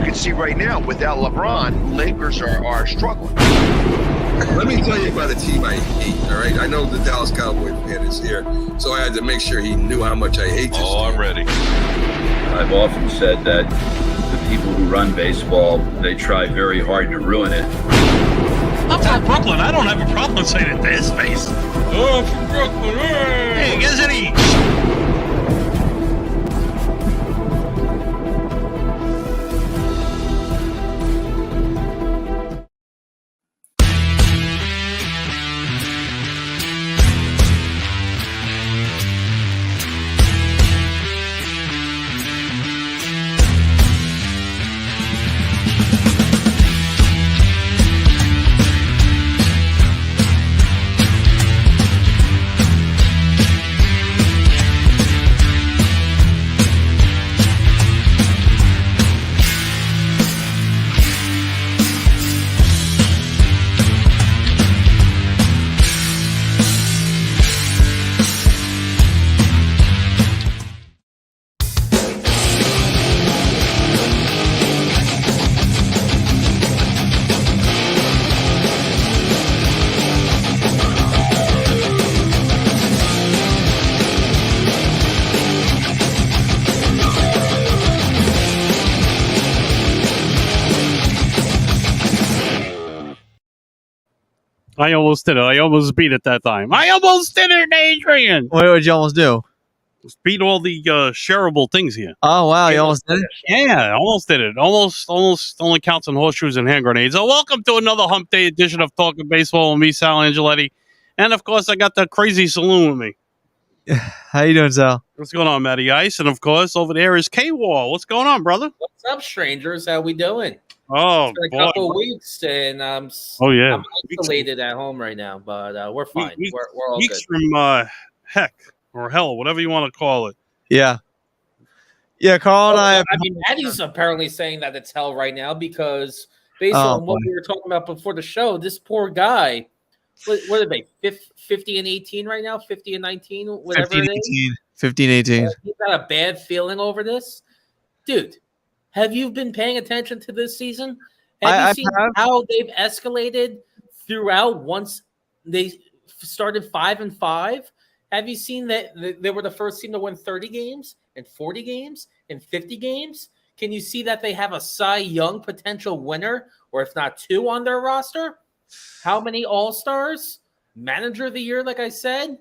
can see right now, without LeBron, Lakers are struggling. Let me tell you about a team I hate, all right? I know the Dallas Cowboy fan is here, so I had to make sure he knew how much I hate this team. I'm ready. I've often said that the people who run baseball, they try very hard to ruin it. I'm from Brooklyn. I don't have a problem saying it to his face. Oh, from Brooklyn. Hey, guess any. I almost did it. I almost beat it that time. I almost did it, Adrian. What did you almost do? Just beat all the shareable things here. Oh, wow. You almost did it? Yeah, I almost did it. Almost only counts on horseshoes and hand grenades. So welcome to another Hump Day edition of Talking Baseball with me, Sal Angioletti. And, of course, I got the crazy saloon with me. How you doing, Sal? What's going on, Matty Ice? And, of course, over there is K-Wall. What's going on, brother? What's up, strangers? How we doing? Oh, it's been a couple of weeks, and I'm isolated at home right now, but we're fine. We're all weeks good. From heck or hell, whatever you want to call it. Yeah. Yeah, Carl and I mean, Maddie's apparently saying that it's hell right now because based on what we were talking about before the show, this poor guy, what are they, 50 and 18 right now? 50 and 19, whatever 15, it is? 15, 18. He's got a bad feeling over this. Dude, have you been paying attention to this season? Have you seen how they've escalated throughout once they started 5-5? Have you seen that they were the first team to win 30 games and 40 games and 50 games? Can you see that they have a Cy Young potential winner, or if not two on their roster? How many All-Stars? Manager of the year, like I said?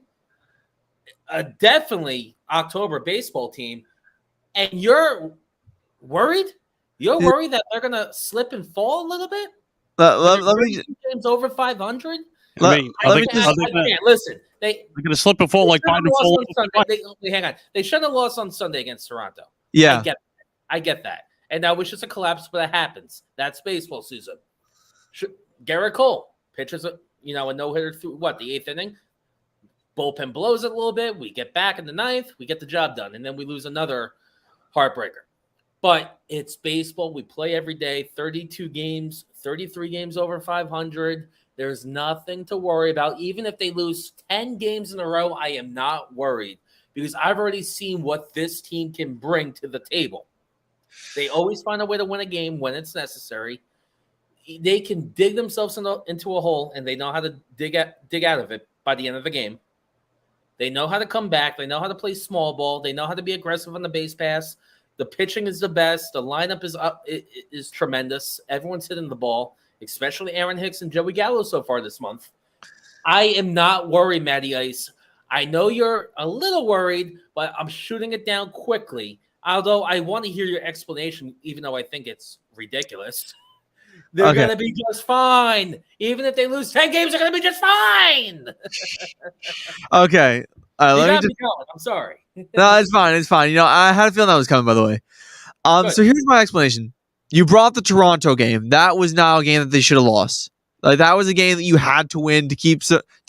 Definitely October baseball team. And you're worried? You're worried that they're going to slip and fall a little bit? Let me games over 500? Listen, they're going to slip and fall like 5 and 4. Hang on. They shouldn't have lost on Sunday against Toronto. Yeah. I get that. And that was just a collapse, but that happens. That's baseball season. Garrett Cole pitches a no-hitter through, the 8th inning? Bullpen blows it a little bit. We get back in the 9th. We get the job done. And then we lose another heartbreaker. But it's baseball. We play every day. 32 games, 33 games over 500. There's nothing to worry about. Even if they lose 10 games in a row, I am not worried because I've already seen what this team can bring to the table. They always find a way to win a game when it's necessary. They can dig themselves into a hole, and they know how to dig out of it by the end of the game. They know how to come back. They know how to play small ball. They know how to be aggressive on the base pass. The pitching is the best. The lineup is tremendous. Everyone's hitting the ball, especially Aaron Hicks and Joey Gallo so far this month. I am not worried, Matty Ice. I know you're a little worried, but I'm shooting it down quickly. Although I want to hear your explanation, even though I think it's ridiculous. They're going to be just fine. Even if they lose 10 games, they're going to be just fine. Okay. Let me going. I'm sorry. No, it's fine. It's fine. I had a feeling that was coming, by the way. So here's my explanation. You brought the Toronto game. That was now a game that they should have lost. Like that was a game that you had to win to keep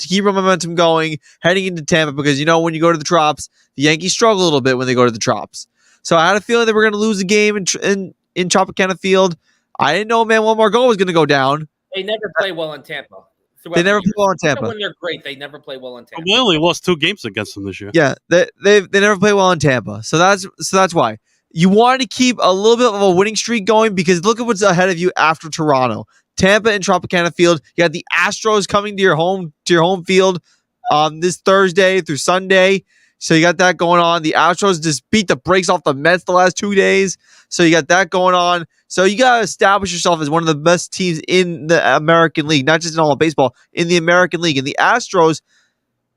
your momentum going heading into Tampa because when you go to the Trops, the Yankees struggle a little bit when they go to the Trops. So I had a feeling they were going to lose a game in Tropicana Field. I didn't know Manuel Margot was going to go down. They never play well in Tampa. They never play well in Tampa. When they're great, they never play well in Tampa. We only lost 2 games against them this year. Yeah, they never play well in Tampa. So that's why. you want to keep a little bit of a winning streak going because look at what's ahead of you after Toronto. Tampa and Tropicana Field. You got the Astros coming to your home field this Thursday through Sunday. So you got that going on. The Astros just beat the brakes off the Mets the last 2 days. So you got that going on. So you got to establish yourself as one of the best teams in the American League, not just in all of baseball, in the American League. And the Astros,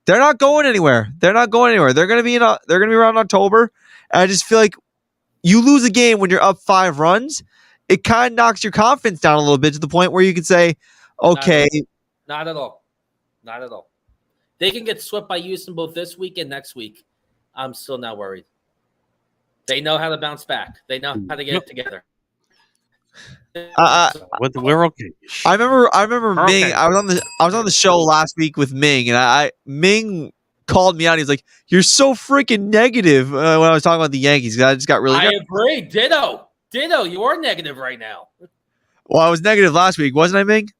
they're not going anywhere. They're not going anywhere. They're going to be around in October. And I just feel like you lose a game when you're up 5 runs, it kind of knocks your confidence down a little bit to the point where you could say, okay. Not at all. Not at all. They can get swept by Houston both this week and next week. I'm still not worried. They know how to bounce back. They know how to get it together. We're okay. I remember We're Ming. okay. I was on the show last week with Ming, and Ming called me out. He's like, "You're so freaking negative." When I was talking about the Yankees, I just got really. I agree. Ditto. You are negative right now. Well, I was negative last week, wasn't I, Ming?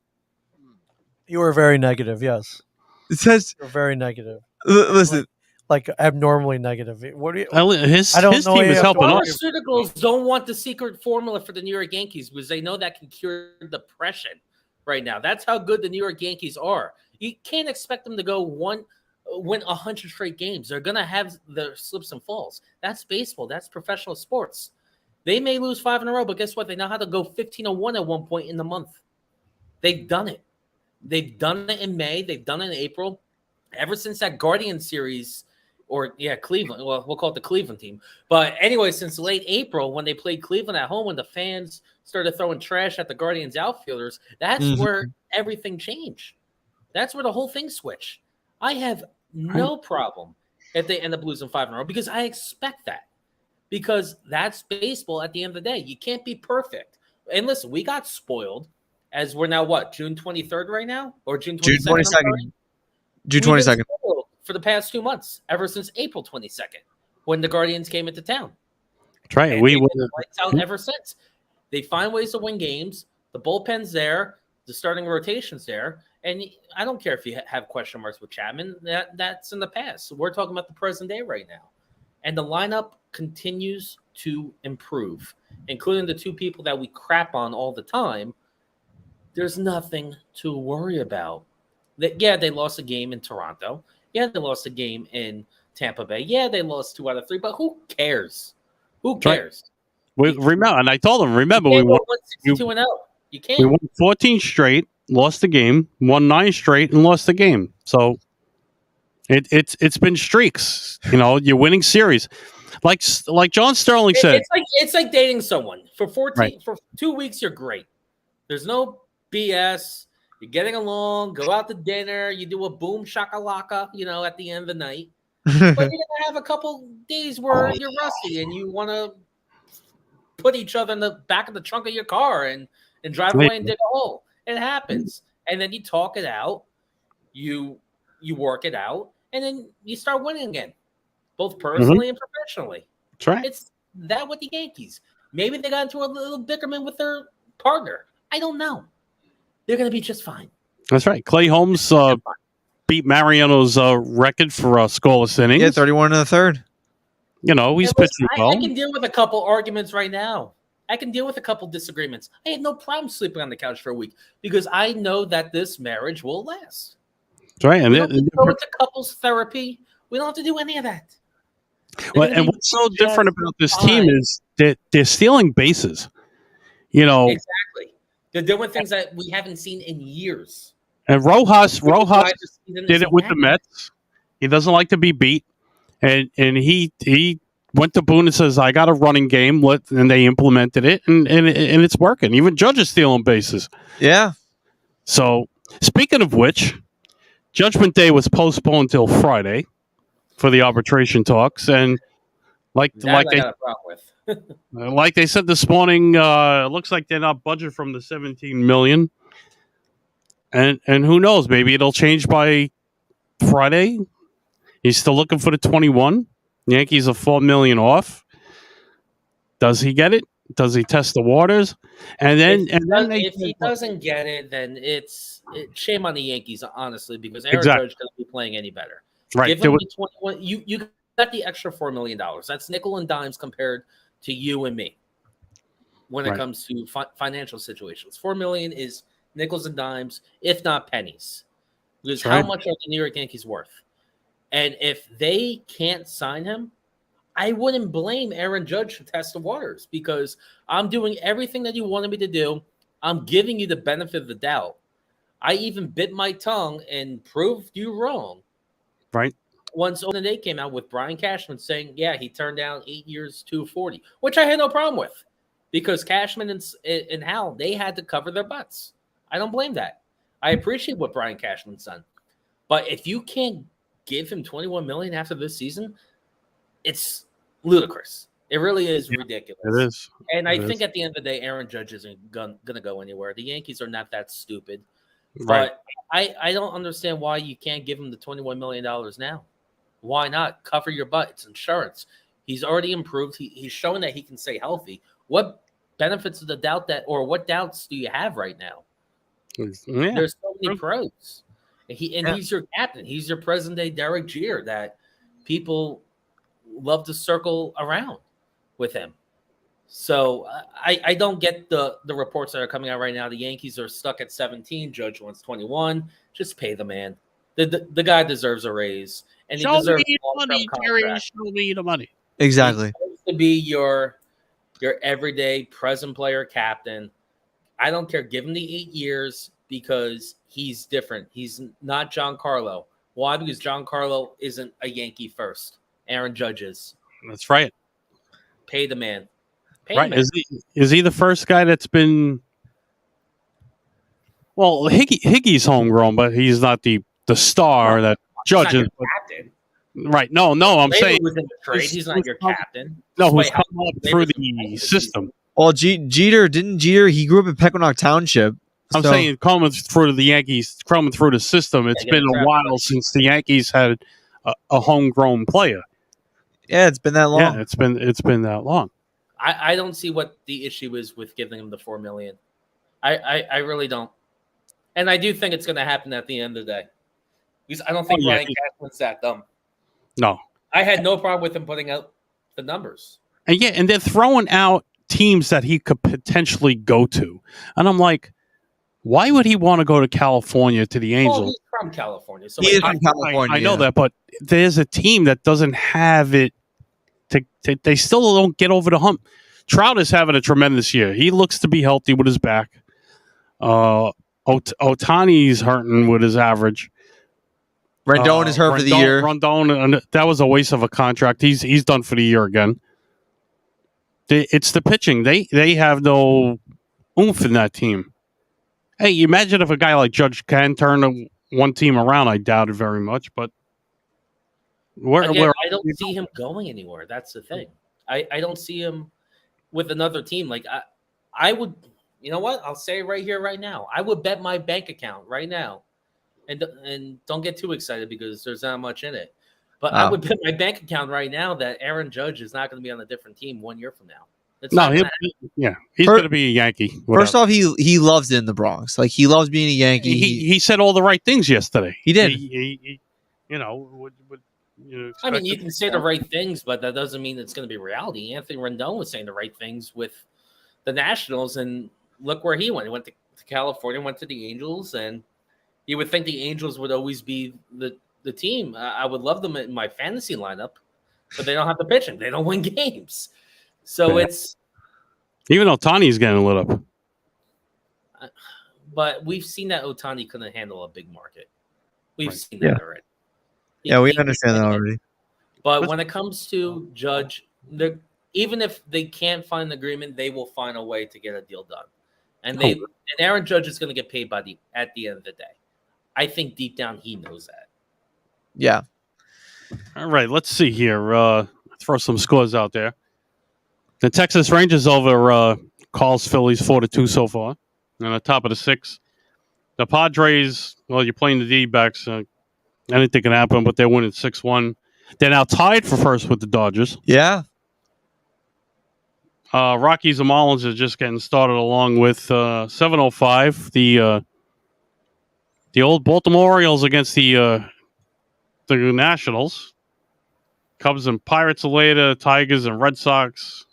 You were very negative. Yes, It says, you're very negative. listen. Like abnormally negative. What do you? His I don't his know team is you have to helping worry us. Pharmaceuticals don't want the secret formula for the New York Yankees because they know that can cure depression right now. That's how good the New York Yankees are. You can't expect them to win 100 straight games. They're going to have their slips and falls. That's baseball. That's professional sports. They may lose 5 in a row, but guess what? They know how to go 15-1 at one point in the month. They've done it. They've done it in May. They've done it in April. Ever since that Guardian series, Cleveland. Well, we'll call it the Cleveland team. But anyway, since late April, when they played Cleveland at home, when the fans started throwing trash at the Guardians outfielders, that's where everything changed. That's where the whole thing switched. I have no problem if they end up losing 5 in a row because I expect that. Because that's baseball at the end of the day. You can't be perfect. And listen, we got spoiled as we're now June 23rd right now? Or June 22nd? June 22nd. June 22nd. For the past 2 months, ever since April 22nd, when the Guardians came into town. That's right. And We they've been lights out ever since. They find ways to win games. The bullpen's there. The starting rotation's there. And I don't care if you have question marks with Chapman. That's in the past. So we're talking about the present day right now. And the lineup continues to improve, including the 2 people that we crap on all the time. There's nothing to worry about. They lost a game in Toronto. Yeah, they lost a game in Tampa Bay. Yeah, they lost 2 out of 3, but who cares? Who cares? We remember, and I told them, remember, we won 62-0. You can't. We won 14 straight, lost the game, won 9 straight, and lost the game. So it's been streaks. You're winning series, like John Sterling said. It's like dating someone for 14 Right. for 2 weeks. You're great. There's no BS. You're getting along. Go out to dinner. You do a boom shakalaka. At the end of the night. But you're gonna have a couple days where you're rusty and you want to put each other in the back of the trunk of your car and drive away and dig a hole. It happens, and then you talk it out. You work it out, and then you start winning again, both personally and professionally. That's right. It's that with the Yankees. Maybe they got into a little bickerman with their partner. I don't know. They're going to be just fine. That's right. Clay Holmes beat Mariano's record for scoreless innings. Yeah, 31 in the third. He's pitching well. I can deal with a couple arguments right now. I can deal with a couple disagreements. I have no problem sleeping on the couch for a week because I know that this marriage will last. That's right. And we don't have to go into couples therapy. We don't have to do any of that. And what's so different about this team is that they're stealing bases. Exactly. They're doing things that we haven't seen in years. And Rojas did it with the Mets. He doesn't like to be beat. And he went to Boone and says, I got a running game. And they implemented it, and it's working. Even Judge is stealing bases. Yeah. So, speaking of which, Judgment Day was postponed until Friday for the arbitration talks. And like they got a problem with. like they said this morning, it looks like they're not budgeted from the $17 million. And who knows? Maybe it'll change by Friday. He's still looking for the 21. Yankees are $4 million off. Does he get it? Does he test the waters? And then, if he doesn't get it, then it's shame on the Yankees, honestly, because Aaron Judge doesn't be playing any better. Right. Give him the 21. You got the extra $4 million. That's nickel and dimes compared to you and me when it Right. comes to financial situations. $4 million is nickels and dimes, if not pennies. Because That's how right. much are the New York Yankees worth? And if they can't sign him, I wouldn't blame Aaron Judge to test the waters because I'm doing everything that you wanted me to do. I'm giving you the benefit of the doubt. I even bit my tongue and proved you wrong. Right. Once Open Day came out with Brian Cashman saying, yeah, he turned down 8 years, $240, which I had no problem with because Cashman and Hal, they had to cover their butts. I don't blame that. I appreciate what Brian Cashman's done. But if you can't give him $21 million after this season, it's ludicrous. It really is ridiculous. It is. And I It think is. at the end of the day, Aaron Judge isn't going to go anywhere. The Yankees are not that stupid. Right. But I don't understand why you can't give him the $21 million now. Why not? Cover your butt. It's insurance. He's already improved. He's shown that he can stay healthy. What benefits of the doubt that, or what doubts do you have right now? Yeah. There's so many pros. He's your captain. He's your present day Derek Jeter that people love to circle around with him. So I don't get the reports that are coming out right now. The Yankees are stuck at 17. Judge wants 21. Just pay the man. The guy deserves a raise, and he Show deserves me a the long-term money, Jerry. contract. Show me the money. Exactly. He's supposed to be your everyday present player captain. I don't care. Give him the 8 years because he's different. He's not Giancarlo. Why? Because Giancarlo isn't a Yankee first. Aaron Judge is. That's right. Pay the man. Pay Right. the man. Is he the first guy that's been? Well, Higgy's homegrown, but he's not the star that He's not judges. your captain. Right. No. I'm Labor saying was in the trade. He's not your captain. no. Who's Despite come how up Labor's through been playing the this system? Well, Jeter, he grew up in Pequannock Township. I'm so- saying coming through the Yankees, coming through the system. It's get been a drafted. while since the Yankees had a homegrown player. Yeah, it's been that long. Yeah, it's been that long. I don't see what the issue is with giving him the $4 million. I really don't. And I do think it's going to happen at the end of the day. Because I don't think Oh, yeah. Ryan Cashman's that dumb. No. I had no problem with him putting out the numbers. And they're throwing out teams that he could potentially go to. And I'm like, why would he want to go to California to the Well, Angels? he's from California. So He like, is from California. I know yeah. that, but there's a team that doesn't have it. They still don't get over the hump. Trout is having a tremendous year. He looks to be healthy with his back. Otani's hurting with his average. Rendon is hurt for the year. Rendon, that was a waste of a contract. He's done for the year again. It's the pitching. They have no oomph in that team. Hey, imagine if a guy like Judge can turn one team around. I doubt it very much, but again, I don't see him going anywhere. That's the thing. I don't see him with another team. Like I would, you know what? I'll say it right here, right now. I would bet my bank account right now, and don't get too excited because there's not much in it. But I would bet my bank account right now that Aaron Judge is not going to be on a different team 1 year from now. he's going to be a Yankee. First off, he loves it in the Bronx. Like he loves being a Yankee. He said all the right things yesterday. He did. He I mean, you can say the right things, but that doesn't mean it's going to be reality. Anthony Rendon was saying the right things with the Nationals, and look where he went. He went to California, went to the Angels, and you would think the Angels would always be the team. I would love them in my fantasy lineup, but they don't have the pitching. They don't win games. So it's... Even Otani's getting lit up. But we've seen that Otani couldn't handle a big market. We've seen that already. Yeah, we understand that already. But when it comes to Judge, even if they can't find an agreement, they will find a way to get a deal done. And and Aaron Judge is going to get paid at the end of the day. I think deep down he knows that. Yeah. All right, let's see here. Throw some scores out there. The Texas Rangers over calls Phillies 4-2 so far. On the top of the six. The Padres, well, you're playing the D-backs. Anything can happen, but they're winning 6-1. They're now tied for first with the Dodgers. Yeah. Rockies and Marlins are just getting started along with 7:05. The old Baltimore Orioles against the Nationals. Cubs and Pirates are later. Tigers and Red Sox.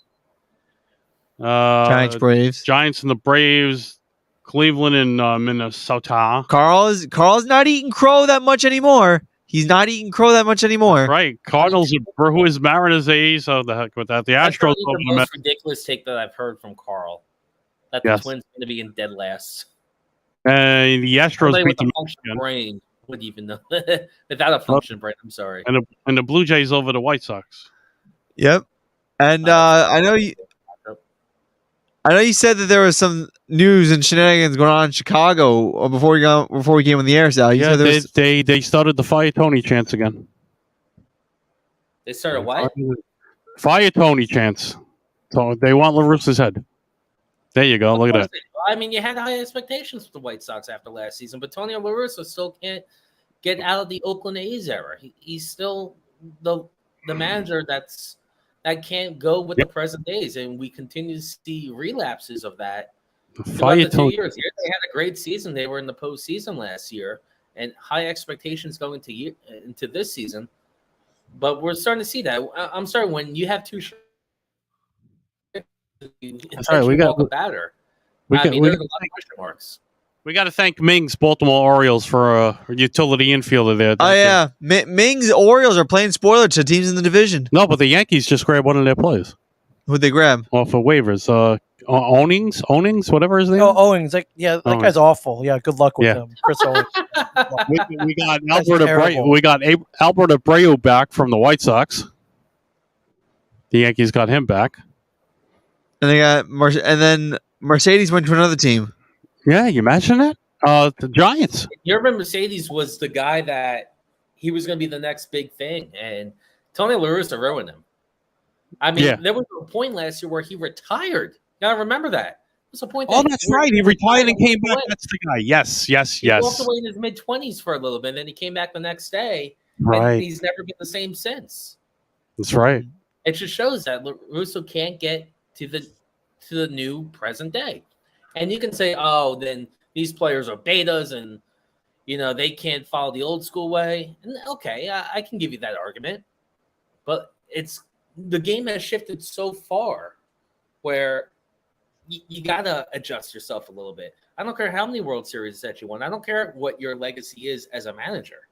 Giants, Braves. Giants and the Braves, Cleveland and Minnesota. Carl's not eating crow that much anymore. He's not eating crow that much anymore. Right. Cardinals, who is Mariners A's, so the heck with that. The That's Astros. probably the most ridiculous take that I've heard from Carl. That the Yes. Twins going to be in dead last. And the Astros Somebody beat with the a functional brain would even know. Without a function brain, I'm sorry. and the Blue Jays over the White Sox. Yep. And I know you said that there was some news and shenanigans going on in Chicago before we came on the air, Sal. You Yeah, said there was, they started the Fire Tony chants again. They started what? Fire Tony chants. So they want La Russa's head. There you go. Look at that. I mean, you had high expectations for the White Sox after last season, but Tony La Russa still can't get out of the Oakland A's era. He's still the manager that can't go with the present days, and we continue to see relapses of that. Throughout the 2 years here, they had a great season. They were in the postseason last year, and high expectations going into this season. But we're starting to see that. I'm sorry, when you have two. Sorry, we got a batter. We there's a lot of question marks. We got to thank Ming's Baltimore Orioles for a utility infielder there. oh yeah, Ming's Orioles are playing spoiler to teams in the division. No, but the Yankees just grabbed one of their players. Who'd they grab? Off of waivers. Owings, whatever his name. Oh, Owings. That guy's awful. Yeah, good luck with him, Chris Owings. we got Albert Abreu. We got Albert Abreu back from the White Sox. The Yankees got him back. And they got and then Mercedes went to another team. Yeah, you imagine that? The Giants. You remember Mercedes was the guy that he was going to be the next big thing, and Tony La Russa ruined him. I mean, there was a point last year where he retired. You gotta remember that. There's a point. That's right. He retired and came back. That's the guy. Yes. He walked away in his mid-20s for a little bit, and then he came back the next day. Right. And he's never been the same since. That's right. It just shows that Russo can't get to the new present day. And you can say, oh, then these players are betas and, they can't follow the old school way. And okay, I can give you that argument. But the game has shifted so far where you got to adjust yourself a little bit. I don't care how many World Series that you won. I don't care what your legacy is as a manager.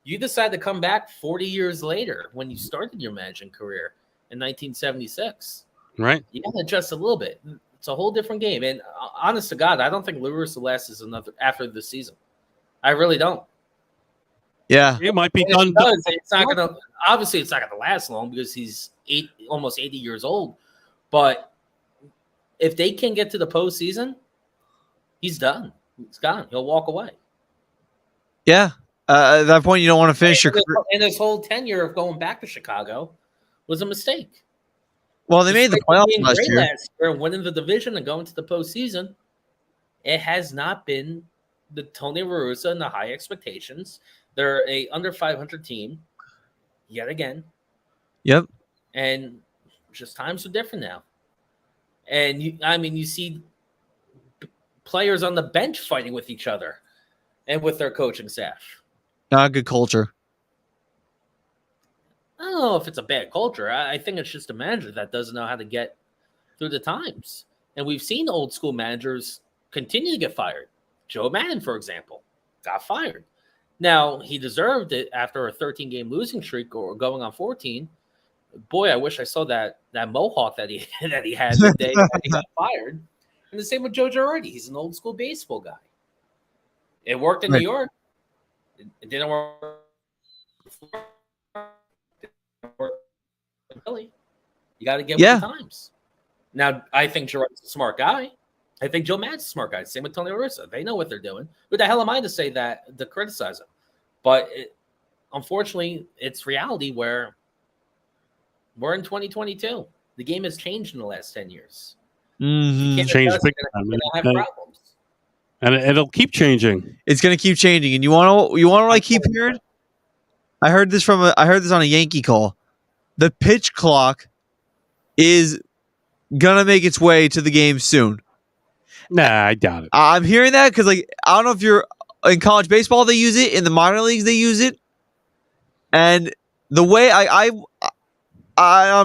You decide to come back 40 years later when you started your managing career in 1976. Right. You got to adjust a little bit. It's a whole different game. And honest to God, I don't think La Russa lasts after this season. I really don't. Yeah. It might be done. It's not going to, obviously, it's not going to last long because he's almost 80 years old. But if they can get to the postseason, he's done. He's gone. He'll walk away. Yeah. At that point, you don't want to finish your career. And his whole tenure of going back to Chicago was a mistake. Well, they made the playoffs last year. Winning the division and going to the postseason. It has not been the Tony La Russa and the high expectations. They're a under 500 team yet again. Yep. And just times are different now. And you see players on the bench fighting with each other and with their coaching staff. Not a good culture. I don't know if it's a bad culture. I think it's just a manager that doesn't know how to get through the times. And we've seen old school managers continue to get fired. Joe Madden, for example, got fired. Now, he deserved it after a 13-game losing streak or going on 14. Boy, I wish I saw that mohawk that he had the day that he got fired. And the same with Joe Girardi. He's an old school baseball guy. It worked in New York. It didn't work in Philly. You got to get with the times. Now, I think Girardi's a smart guy. I think Joe Maddon's a smart guy. Same with Tony La Russa. They know what they're doing. Who the hell am I to say that, to criticize him? But unfortunately, it's reality where we're in 2022. The game has changed in the last 10 years. Mm-hmm. Changed big time. Have problems. And it'll keep changing. It's going to keep changing. And you want to what I keep hearing? I heard this on a Yankee call. The pitch clock is going to make its way to the game soon. Nah, I doubt it. I'm hearing that because, I don't know if you're in college baseball, they use it. In the minor leagues, they use it. And the way I'm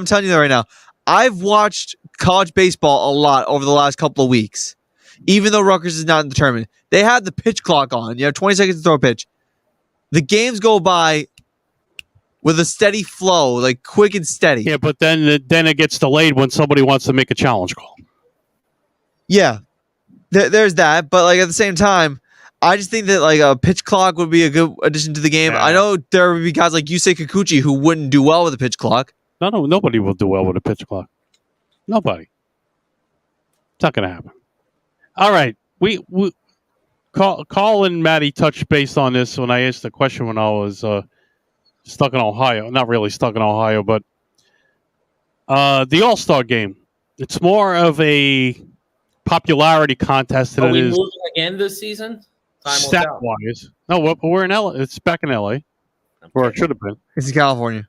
telling you that right now, I've watched college baseball a lot over the last couple of weeks, even though Rutgers is not in the tournament. They had the pitch clock on. You have 20 seconds to throw a pitch. The games go by with a steady flow, like quick and steady. Yeah, but then it gets delayed when somebody wants to make a challenge call. Yeah, there's that. But like at the same time, I just think that like a pitch clock would be a good addition to the game. Yeah. I know there would be guys like Yusei Kikuchi who wouldn't do well with a pitch clock. No, nobody will do well with a pitch clock. Nobody. It's not going to happen. All right, we Carl and Maddie touched base on this when I asked the question when I was stuck in Ohio. Not really stuck in Ohio, but the All-Star game. It's more of a popularity contest than Are it we is moving again this season? Time will stat tell. wise. No, we're in LA. It's back in LA, or it should have been. It's in California.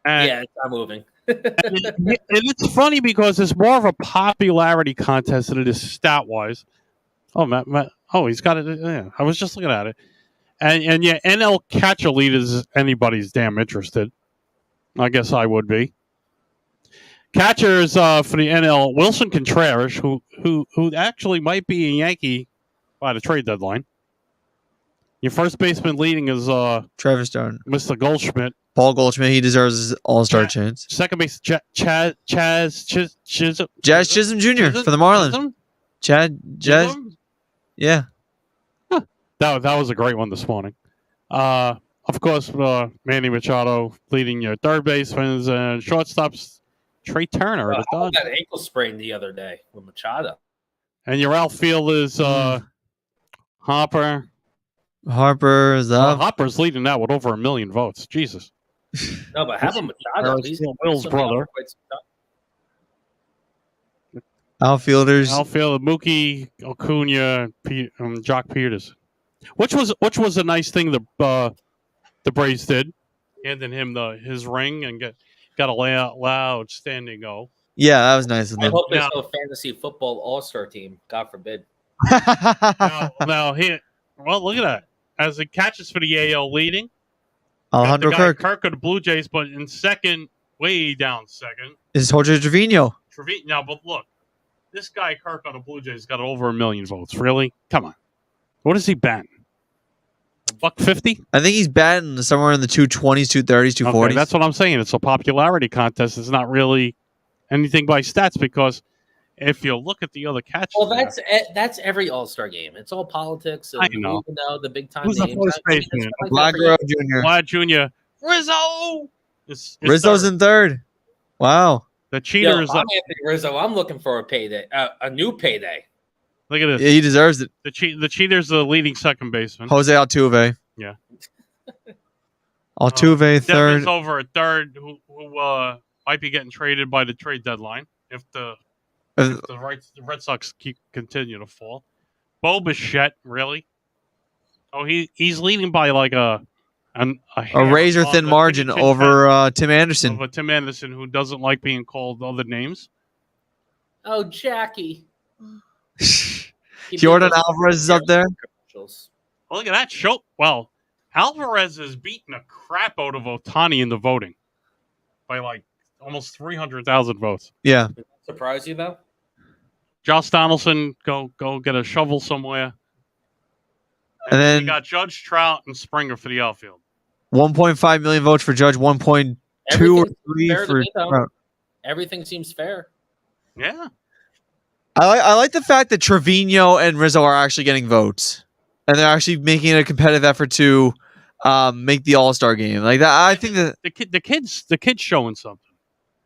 And, Yeah, it's not moving. and it's funny because it's more of a popularity contest than it is stat wise. Oh, Matt. Oh, he's got it. Yeah, I was just looking at it. And yeah, NL catcher leaders, anybody's damn interested. I guess I would be. Catchers for the NL, Wilson Contreras, who actually might be a Yankee by the trade deadline. Your first baseman leading is Travis Darn. Mr. Goldschmidt. Paul Goldschmidt, he deserves his All-Star chance. Second base, Chaz Chisholm. Jazz Chisholm Jr. for the Marlins. Jazz. Chisholm? Yeah. That was a great one this morning. Of course, Manny Machado leading your third basemen and shortstops. Trey Turner at the I Dodgers. got an ankle sprain the other day with Machado. And your outfield is Hopper. Harper is up. Hopper's leading that with over 1 million votes. Jesus. No, but have a Machado. Harris Will's brother. Outfielders. Outfield Mookie, Acuna, Jock Peters. Which was a nice thing the Braves did, handing him his ring and got a loud standing O. Yeah, that was nice of I them. hope there's no fantasy football all-star team. God forbid. now here, well, look at that. As it catches for the AL leading, Alejandro got the guy Kirk Kirk of the Blue Jays, but in second, way down second. is Jorge Trevino. Now, but look, this guy Kirk on the Blue Jays got over 1 million votes. Really? Come on. What is he batting? $150? I think he's batting somewhere in the 220s, 230s, 240s. Okay, that's what I'm saying. It's a popularity contest. It's not really anything by stats because if you look at the other catchers, Well, that's every all-star game. It's all politics. And I know. You know the big-time Who's the names. first baseman? Vlad Guerrero Jr. Vlad Jr. Rizzo. Is Rizzo's third. in third. Wow. The cheater is I'm up. Anthony Rizzo. I'm looking for a payday, a new payday. Look at this. Yeah, he deserves it. The cheater's the leading second baseman. Jose Altuve. Yeah. Altuve Devin third. is over at third, who might be getting traded by the trade deadline if the Red Sox continue to fall. Bo Bichette, really? Oh, he's leading by like a razor thin margin over Tim Anderson. Over Tim Anderson, who doesn't like being called other names. Oh, Jackie. Jordan Alvarez is up there. Well, look at that. Well, Alvarez is beating the crap out of Ohtani in the voting by like almost 300,000 votes. Yeah. Surprise you though? Josh Donaldson, go get a shovel somewhere. And then we got Judge, Trout, and Springer for the outfield. 1.5 million votes for Judge, 1.2 or 3 for Trout. Everything seems fair. Yeah. I like the fact that Trevino and Rizzo are actually getting votes, and they're actually making it a competitive effort to make the All-Star game. Like that, I think that the kid's showing something.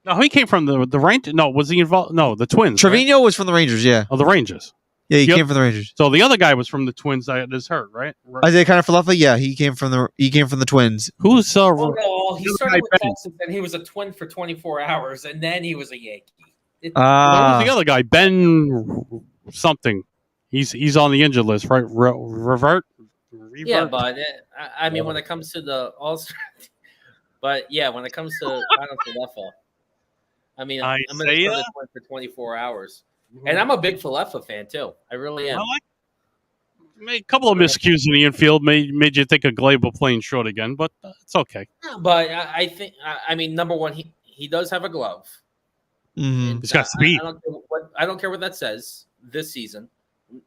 No, he came from the Rangers. No, was he involved? No, the Twins. Trevino right? was from the Rangers. Yeah. Oh, the Rangers. Yeah, he came from the Rangers. So the other guy was from the Twins that is hurt, right? Isaiah Kiner-Falefa, yeah, he came from the Twins. Who's Oh no, he started with Texas, and he was a Twin for 24 hours, and then he was a Yankee. Who's the other guy? Ben something. He's on the injured list, right? Revert. Yeah, but I mean, when it comes to the All-Star, but yeah, when it comes to Kiner-Falefa, I mean, I'm going to start the Twin for 24 hours. And I'm a big Falefa fan, too. I really am. A couple of miscues in the infield made you think of Gleyber playing short again, but it's okay. But I think, I mean, number one, he does have a glove. Mhm. He's got speed. I don't care what that says this season.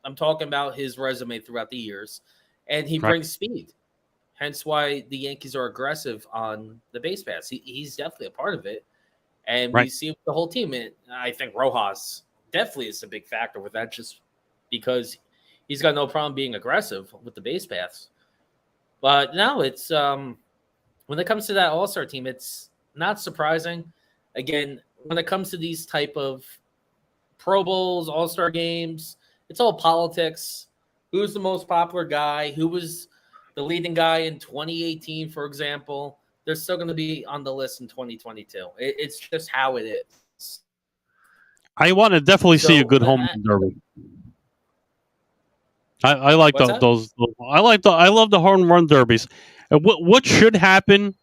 I'm talking about his resume throughout the years, and he brings speed. Hence why the Yankees are aggressive on the base paths. He's definitely a part of it, and we see the whole team. And I think Rojas definitely is a big factor with that, just because he's got no problem being aggressive with the base paths. But no, it's when it comes to that All-Star team, it's not surprising. Again, when it comes to these type of Pro Bowls, All-Star games, it's all politics. Who's the most popular guy? Who was the leading guy in 2018, for example? They're still going to be on the list in 2022. It's just how it is. I want to definitely see a good home run derby. I like those. I love the home run derbies. What should happen?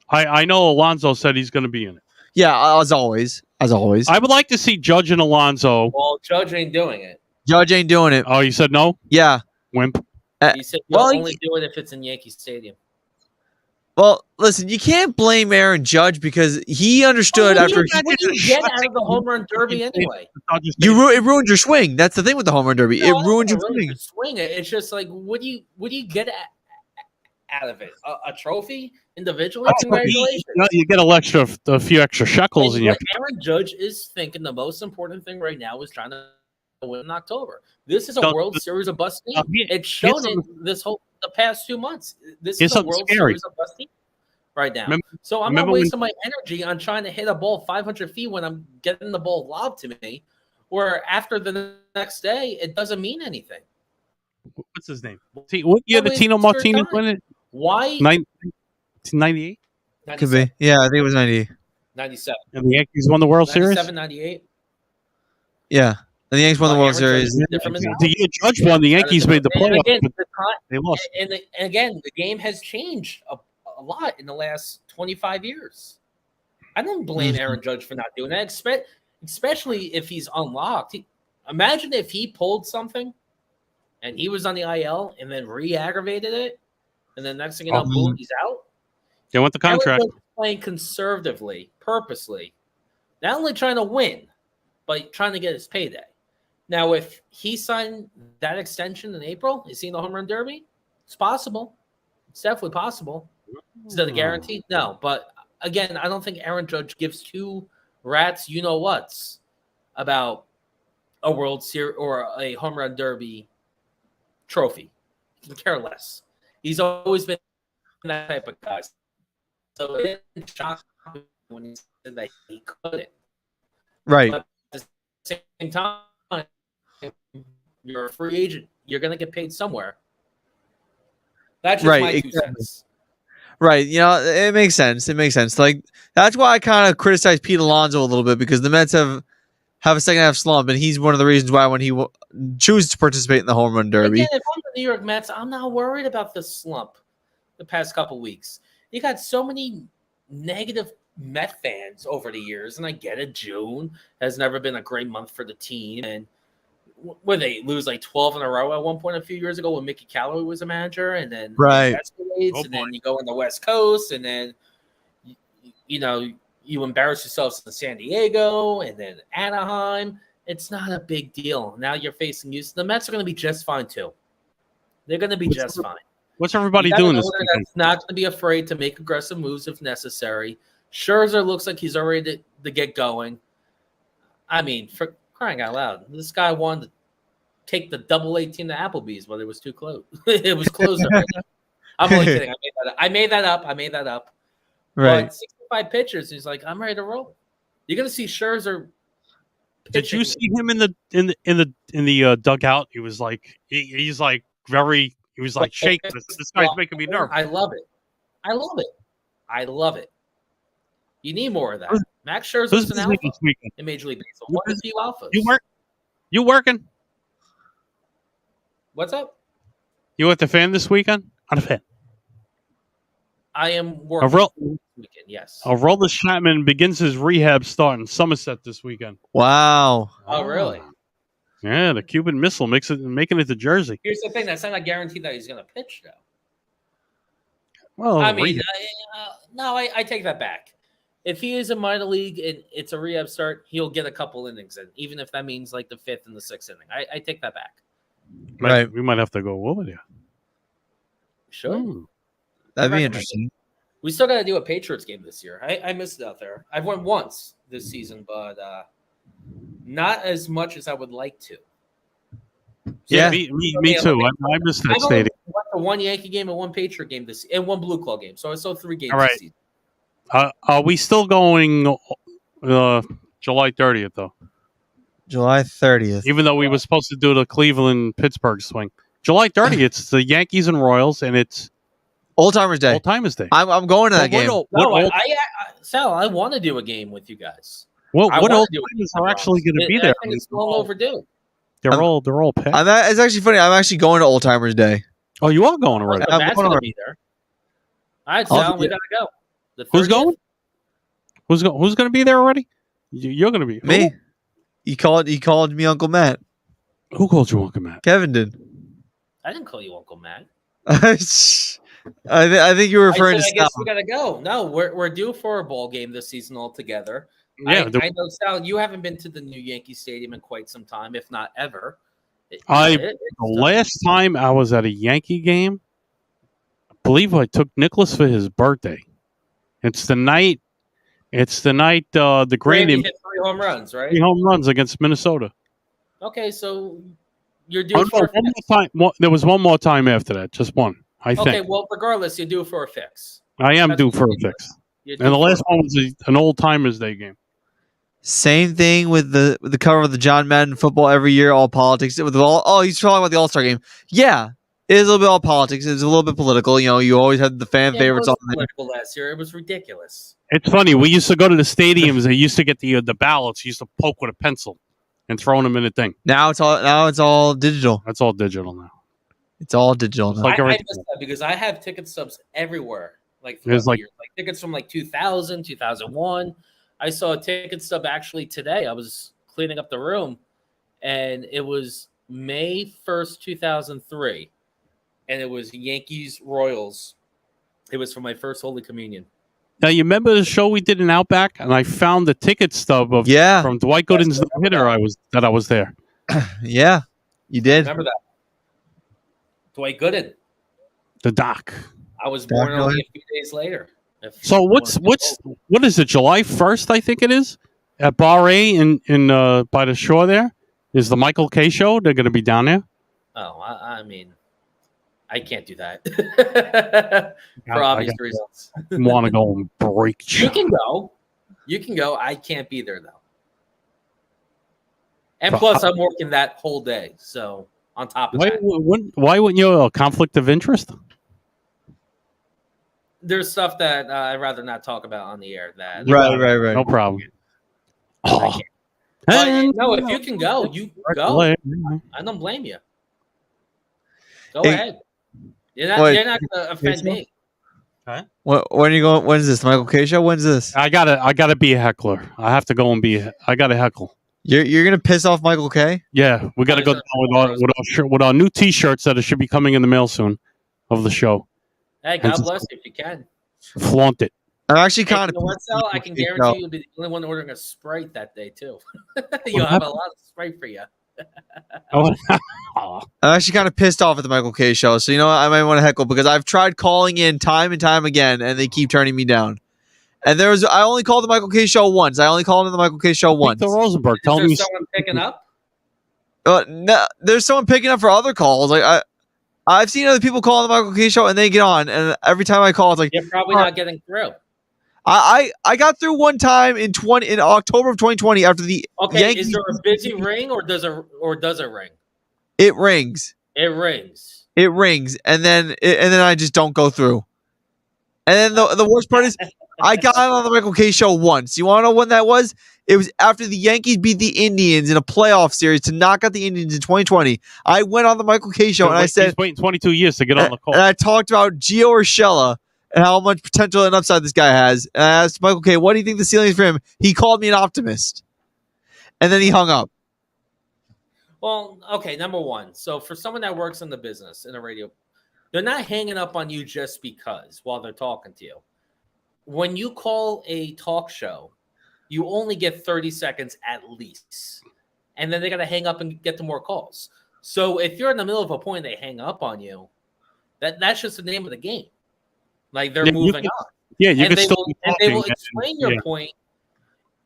I know Alonso said he's going to be in it. Yeah, as always. I would like to see Judge and Alonso. Well, Judge ain't doing it. Judge ain't doing it. Oh, you said no? Yeah. Wimp. He said he'll only do it if it's in Yankee Stadium. Well, listen, you can't blame Aaron Judge because he understood after what do you get out of the home run derby anyway? It ruined your swing. That's the thing with the home run derby. It ruined your swing. It's just like what do you get out of it? A trophy individually? Congratulations. You get a few extra shekels in you. Aaron Judge is thinking the most important thing right now is trying to win in October. This is a World Series of bust team. It's shown it the past 2 months. This is a World Series of bust team right now. So I'm not wasting my energy on trying to hit a ball 500 feet when I'm getting the ball lobbed to me, or after the next day, it doesn't mean anything. What's his name? What year did Tino Martinez win it? Why? 98? Could be. Yeah, I think it was 90. 97. And the Yankees won the World Series? 97, 98. Yeah. And the Yankees won the World Series. The year Judge won, the Yankees made the playoffs. They lost. And again, the game has changed a lot in the last 25 years. I don't blame Aaron Judge for not doing that, especially if he's unlocked. Imagine if he pulled something and he was on the IL and then re-aggravated it, and then next thing you know, boom, he's out. They want the contract. Playing conservatively, purposely, not only trying to win, but trying to get his payday. Now, if he signed that extension in April, is he in the home run derby? It's possible. It's definitely possible. Is that a guarantee? No. But again, I don't think Aaron Judge gives two rats you-know-whats about a World Series or a home run derby trophy. He can care less. He's always been that type of guy. So it didn't shock me when he said that he couldn't. Right. But at the same time, you're a free agent. You're going to get paid somewhere. That's just my 2 cents. Right. You know, it makes sense. It makes sense. Like, that's why I kind of criticize Pete Alonso a little bit, because the Mets have a second half slump, and he's one of the reasons why when he chooses to participate in the home run derby. Again, if I'm the New York Mets, I'm not worried about the slump the past couple weeks. You got so many negative Met fans over the years, and I get it. June has never been a great month for the team, and where they lose like 12 in a row at one point a few years ago when Mickey Callaway was a manager, and then right, and then you go on the West Coast, and then you embarrass yourselves in San Diego, and then Anaheim. It's not a big deal. Now you're facing Houston. The Mets are going to be just fine too. They're going to be just fine. What's everybody doing this weekend? That's not going to be afraid to make aggressive moves if necessary. Scherzer looks like he's already to get going. I mean, for crying out loud, this guy wanted to take the double-A team to Applebee's, but it was too close. It was closed already. I'm only kidding. I made that up. Right. But 65 pitches, he's like, I'm ready to roll. You're going to see Scherzer. Did you see him in the dugout? He was like, he's like very. He was like shaking. This guy's making me nervous. I love it. You need more of that. Max Scherzer's an alpha in Major League Baseball. One of the few alphas. You working? What's up? You at the Fan this weekend? I'm a fan. I am working this weekend, yes. Aroldis Chapman begins his rehab start in Somerset this weekend. Wow. Oh, really? Yeah, the Cuban Missile making it to Jersey. Here's the thing. That's not a guarantee that he's going to pitch, though. Well, I mean, no, I take that back. if he is a minor league and it's a rehab start, he'll get a couple innings in, even if that means like the 5th and the 6th inning. I take that back. Right. We might have to go over there. Sure. That'd be interesting. We still got to do a Patriots game this year. I missed it out there. I've won once this season, but not as much as I would like to. Yeah, me too. I missed that stadium. Won the one Yankee game and one Patriot game and one Blue Claw game. So I saw 3 games All right. this season. Are we still going July 30th, though? July 30th. Even though we were supposed to do the Cleveland-Pittsburgh swing. July 30th, it's the Yankees and Royals, and it's Old Timers Day. Old Timers Day. I'm going to that game. Sal, I want to do a game with you guys. What Old Timers are actually going to be there? I think it's long overdue. They're all packed. It's actually funny. I'm actually going to Old Timers Day. Oh, you are going already? Matt's going to be there. All right, Sal, we got to go. Who's going? Who's going to be there already? You're going to be. Me. He called me Uncle Matt. Who called you Uncle Matt? Kevin did. I didn't call you Uncle Matt. I think you were referring to Sal. I guess we gotta go. No, we're due for a ball game this season altogether. Yeah, I know, Sal, you haven't been to the new Yankee Stadium in quite some time, if not ever. The last time I was at a Yankee game, I believe I took Nicholas for his birthday. It's the night the Grandy hit 3 home runs, right? 3 home runs against Minnesota. Okay, so you're due for a fix. One more time. There was one more time after that, just one. I think. Okay, well, regardless, you're due for a fix. I am due for a fix. And the last one was an Old Timers Day game. Same thing with the cover of the John Madden football every year, all politics. He's talking about the All-Star game. Yeah, it is a little bit all politics. It's a little bit political. You know, you always had the fan favorites on there. Political last year, it was ridiculous. It's funny. We used to go to the stadiums. They used to get the ballots. Used to poke with a pencil and throw them in a thing. Now it's all digital. That's all digital now. It's all digital now. I missed that because I have ticket stubs everywhere. Like years. Like tickets from like 2000, 2001. I saw a ticket stub actually today. I was cleaning up the room, and it was May 1st, 2003, and it was Yankees Royals. It was for my first Holy Communion. Now you remember the show we did in Outback, and I found the ticket stub from Dwight Gooden's hitter. I was there. Yeah, you did. I remember that. Dwight Gooden, the doc. I was born only a few days later. So what is it? July 1st, I think it is, at Bar A in by the shore. There is the Michael K show. They're going to be down there. Oh, I mean, I can't do that for obvious reasons. Want to go and break? You can go. I can't be there though. And plus, I'm working that whole day. So on top of that, why wouldn't you have a conflict of interest? There's stuff that I'd rather not talk about on the air. Right. No problem. But, no, if you can go, you go. I don't blame you. Go ahead. You're not going to offend me. Huh? When are you going? When's this? Michael K show? When's this? I gotta be a heckler. I have to go and I gotta heckle. You're gonna piss off Michael K? Yeah, we gotta go down with our new T-shirts that should be coming in the mail soon of the show. Hey, God bless you if you can. Flaunt it. I'm actually kind of. You know what, Sal? I can guarantee you'll be the only one ordering a Sprite that day too. You'll have a lot of Sprite for you. I'm actually kind of pissed off at the Michael K show, so you know what? I might want to heckle because I've tried calling in time and time again, and they keep turning me down. And I only called the Michael K show once. I only called in the Michael K show once. Victor Rosenberg, Is there someone picking up? No, there's someone picking up for other calls. Like I've seen other people call the Michael K show and they get on, and every time I call, it's like you're probably not getting through. I got through one time in October of 2020 after the Yankees. Is there a busy ring or does it ring? It rings. It rings. It rings, and then I just don't go through. And then the worst part is I got on the Michael K show once. You want to know when that was? It was after the Yankees beat the Indians in a playoff series to knock out the Indians in 2020. I went on the Michael K show and I said, he's waiting 22 years to get on the call. And I talked about Gio Urshela and how much potential and upside this guy has. And I asked Michael K, what do you think the ceiling is for him? He called me an optimist. And then he hung up. Well, okay, number one. So for someone that works in the business, in a radio, they're not hanging up on you just because while they're talking to you. when you call a talk show, you only get 30 seconds at least. And then they got to hang up and get to more calls. So if you're in the middle of a point, they hang up on you, that's just the name of the game. Like they're moving on. Yeah, you and can still they will explain your point,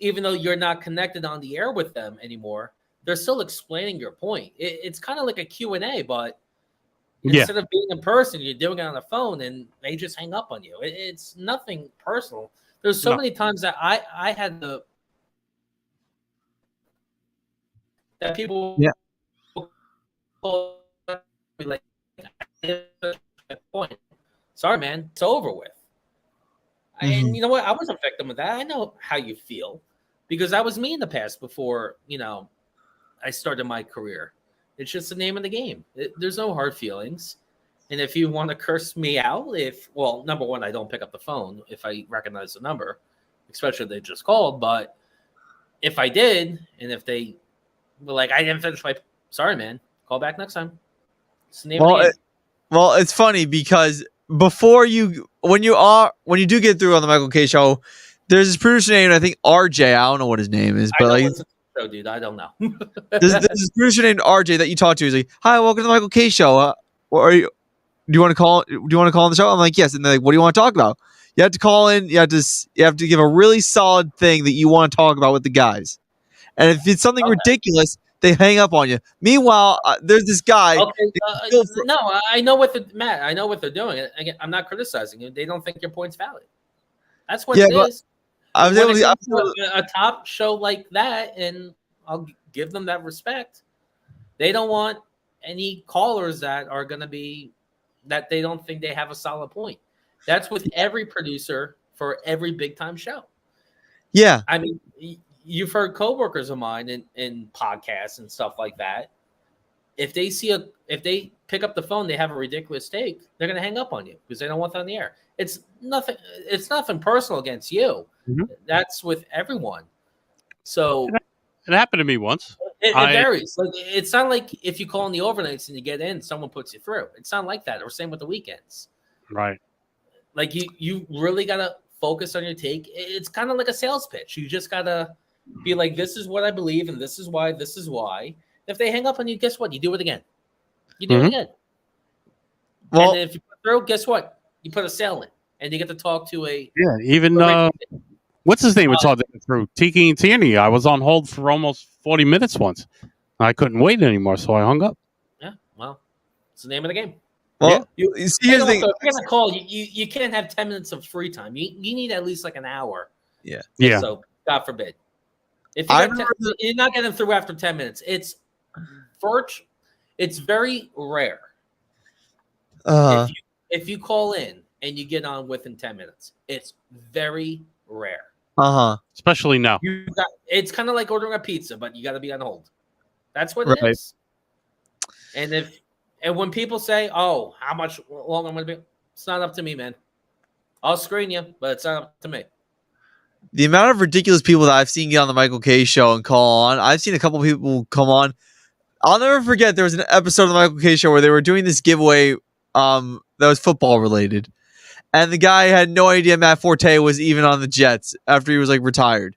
even though you're not connected on the air with them anymore. They're still explaining your point. It's kind of like a Q&A, but instead of being in person, you're doing it on the phone, and they just hang up on you. It's nothing personal. There's so many times that I had that people be like, point. Sorry, man, it's over with. And you know what? I was a victim of that. I know how you feel because that was me in the past before, I started my career. It's just the name of the game. There's no hard feelings. And if you want to curse me out, number one, I don't pick up the phone if I recognize the number, especially if they just called. But if I did, and if they were like, I didn't finish sorry, man, call back next time. It's the name of the game. Well, it's funny because when you do get through on the Michael K show, there's this producer named, I think, RJ. I don't know what his name is, but show, dude, I don't know. there's this producer named RJ that you talk to. He's like, "Hi, welcome to the Michael K show. Do you want to call? Do you want to call on the show?" I'm like, "Yes." And they're like, "What do you want to talk about?" You have to call in. You have to give a really solid thing that you want to talk about with the guys. And if it's something ridiculous, they hang up on you. Meanwhile, there's this guy. Okay, no, I know what they're doing. Again, I'm not criticizing you. They don't think your point's valid. That's what it is. I was able to a top show like that, and I'll give them that respect. They don't want any callers that are going to be that they don't think they have a solid point. That's with every producer for every big time show. Yeah, I mean, you've heard coworkers of mine in podcasts and stuff like that. If they pick up the phone, they have a ridiculous take, they're going to hang up on you because they don't want that on the air. It's nothing personal against you. Mm-hmm. That's with everyone. So it happened to me once. It varies. Like it's not like if you call in the overnights and you get in, someone puts you through. It's not like that. Or same with the weekends. Right. Like you really gotta focus on your take. It's kind of like a sales pitch. You just gotta be like, this is what I believe, and this is why. This is why. If they hang up on you, guess what? You do it again. You do it again. Well, and if you put through, guess what? You put a sale in, and you get to talk to what's his name? It's all through Tiki and Tierney. I was on hold for almost 40 minutes once. I couldn't wait anymore, so I hung up. Yeah, well, it's the name of the game. Well, if you're gonna call, you can't have 10 minutes of free time. You need at least like an hour. Yeah. So God forbid. If you're not getting through after 10 minutes, it's very rare. If you call in and you get on within 10 minutes, it's very rare. Especially now. It's kind of like ordering a pizza, but you got to be on hold. That's what it is. And when people say, "Oh, how much long I'm going to be?" It's not up to me, man. I'll screen you, but it's not up to me. The amount of ridiculous people that I've seen get on the Michael K show and call on, I've seen a couple of people come on. I'll never forget there was an episode of the Michael K show where they were doing this giveaway that was football related. And the guy had no idea Matt Forte was even on the Jets after he was like retired.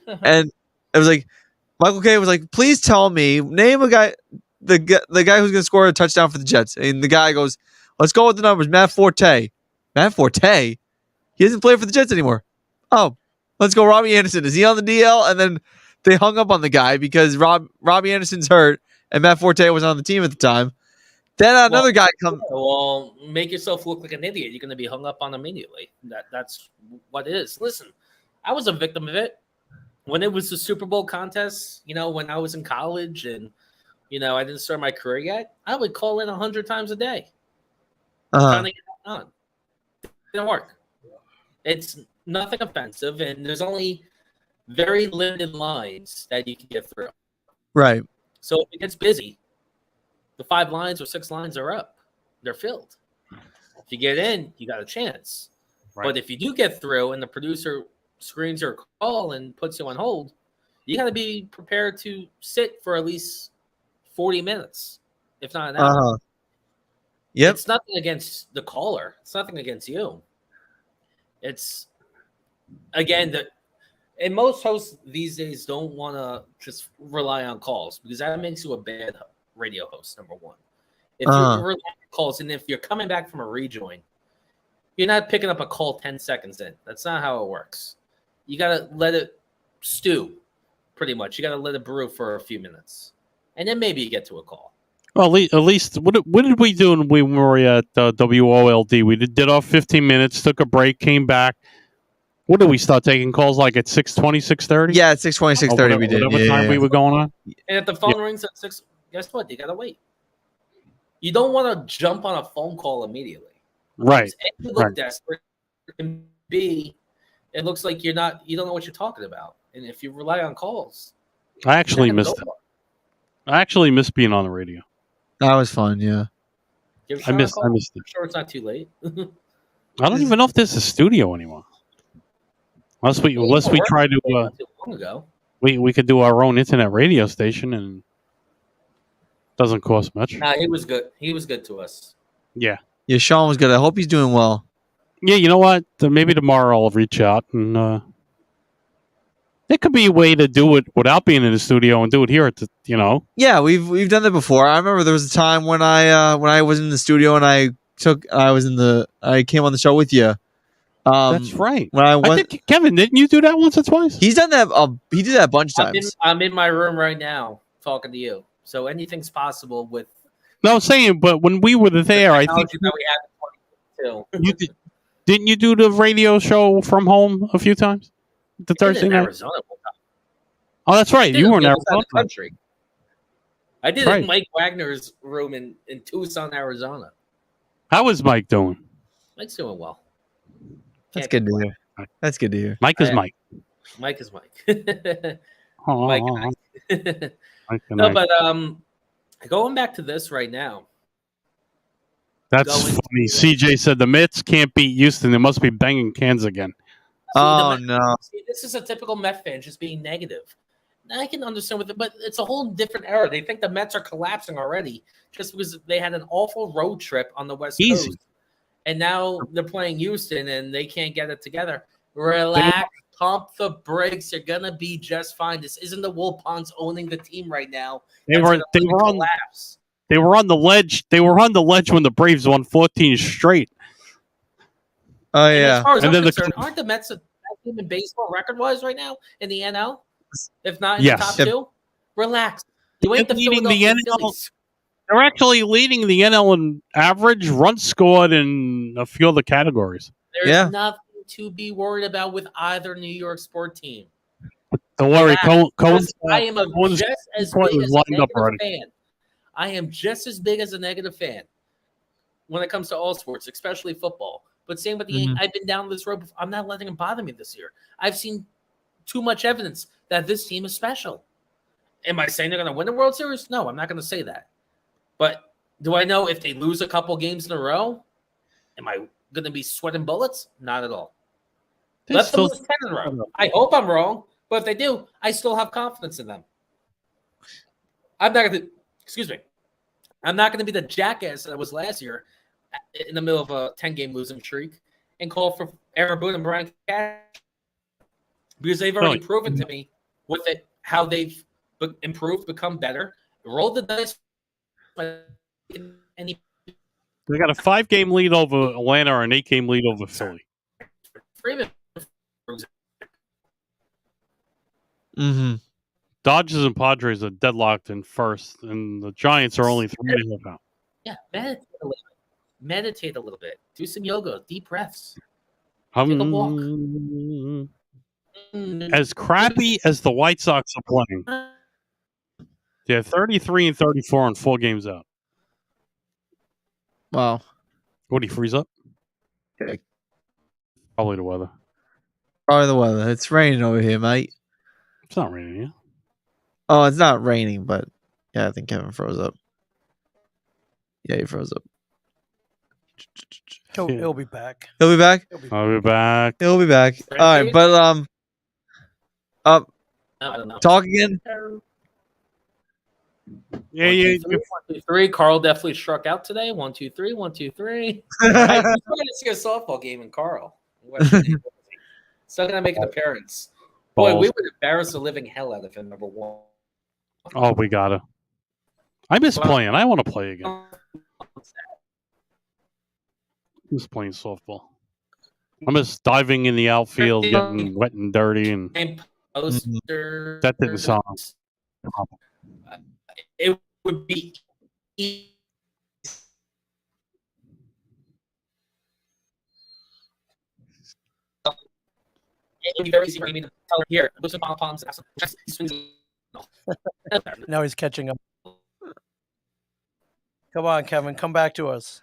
And it was like, Michael K was like, "Please tell me, name a guy, the guy who's going to score a touchdown for the Jets." And the guy goes, "Let's go with the numbers. Matt Forte." Matt Forte? He doesn't play for the Jets anymore. Oh, let's go Robbie Anderson. Is he on the DL? And then they hung up on the guy because Robbie Anderson's hurt and Matt Forte was on the team at the time. Then another guy comes. Well, make yourself look like an idiot. You're going to be hung up on immediately. That's what it is. Listen, I was a victim of it when it was the Super Bowl contest. When I was in college and I didn't start my career yet. I would call in 100 times a day, trying to get that on. It didn't work. It's nothing offensive, and there's only very limited lines that you can get through. Right. So if it gets busy, the 5 lines or 6 lines are up. They're filled. If you get in, you got a chance. Right. But if you do get through and the producer screens your call and puts you on hold, you got to be prepared to sit for at least 40 minutes, if not an hour. Yep. It's nothing against the caller. It's nothing against you. It's again, and most hosts these days don't want to just rely on calls because that makes you a bad radio host. Number one, if you rely on calls, and if you're coming back from a rejoin, you're not picking up a call 10 seconds in. That's not how it works. You got to let it stew, pretty much. You got to let it brew for a few minutes, and then maybe you get to a call. Well, at least what did we do when we were at WOLD? We did our 15 minutes, took a break, came back. What did we start taking calls like at 6:20, 6:30? Yeah, at 6:20, 6:30 we did. Whatever time we were going on. And if the phone rings at 6, guess what? You got to wait. You don't want to jump on a phone call immediately. Right. A, you look desperate, and B, it looks like you don't know what you're talking about. And if you rely on calls, I actually missed it. I actually miss being on the radio. That was fun, yeah. I missed it. I'm sure it's not too late. I don't even know if there's a studio anymore. Unless we try to not too long ago. We could do our own internet radio station and it doesn't cost much. Nah, he was good. He was good to us. Yeah. Yeah, Sean was good. I hope he's doing well. Yeah, you know what? Maybe tomorrow I'll reach out and there could be a way to do it without being in the studio and do it here at the, Yeah, we've done that before. I remember there was a time when I was in the studio and I came on the show with you. That's right. When I went, Kevin, didn't you do that once or twice? He's done that. He did that a bunch of times. I'm in my room right now talking to you, so anything's possible with. No, I'm saying, but when we were there, I think that we had in 22. Didn't you do the radio show from home a few times? The Thursday night. Arizona. Oh, that's right. You were in Arizona. Country. I did it in Mike Wagner's room in Tucson, Arizona. How is Mike doing? Mike's doing well. That's good to hear. That's good to hear. Mike is Mike. Mike is Mike. Oh, Mike and I. No, but going back to this right now. That's funny. CJ said the Mets can't beat Houston. They must be banging cans again. Oh, no. See, this is a typical Met fan just being negative. I can understand with it, but it's a whole different era. They think the Mets are collapsing already just because they had an awful road trip on the West Coast. And now they're playing Houston and they can't get it together. Relax, pump the brakes. You're going to be just fine. This isn't the Wilpons owning the team right now. They were on the ledge. They were on the ledge when the Braves won 14 straight. Oh, yeah. As far as I'm concerned, aren't the Mets a team in baseball record-wise right now in the NL? If not in the top two? Relax. You ain't the Philadelphia Phillies. They're actually leading the NL in average, runs scored, in a few other categories. There's nothing to be worried about with either New York sport team. Don't worry, I am just as big as a negative fan. I am just as big as a negative fan when it comes to all sports, especially football. But same with the I've been down this road before. I'm not letting them bother me this year. I've seen too much evidence that this team is special. Am I saying they're going to win the World Series? No, I'm not going to say that. But do I know if they lose a couple games in a row, am I going to be sweating bullets? Not at all. Let them lose 10 in a row. I hope I'm wrong, but if they do, I still have confidence in them. I'm not going to, I'm not going to be the jackass that I was last year in the middle of a 10-game losing streak and call for Aaron Boone and Brian Cash because they've already proven to me with it how they've improved, become better. Roll the dice. They got a 5-game lead over Atlanta or an 8-game lead over Philly. Dodgers and Padres are deadlocked in first, and the Giants are only 3.5 out. Yeah, meditate a little bit. Do some yoga, deep breaths. Take a walk. As crappy as the White Sox are playing, they're 33 and 34 and 4 games out. Wow. What, do you freeze up? Probably the weather. Probably the weather. It's raining over here, mate. It's not raining here. Oh, it's not raining, but yeah, I think Kevin froze up. Yeah, he froze up. He'll be back. He'll be back? I'll be back. He'll be back. All right, but I don't know. Talk again. Yeah. 1, 2, 3. Carl definitely struck out today. 1, 2, 3. 1, 2, 3. I want to see a softball game in Carl. Still gonna make an appearance. Boy, Balls. we would embarrass the living hell out of him. Number one. Oh, we gotta. I miss playing. I want to play again. I miss playing softball. I miss diving in the outfield, getting wet and dirty, and that didn't sound. It would be very easy for me to tell her here. Lose the pom-poms. Now he's catching up. Come on, Kevin. Come back to us.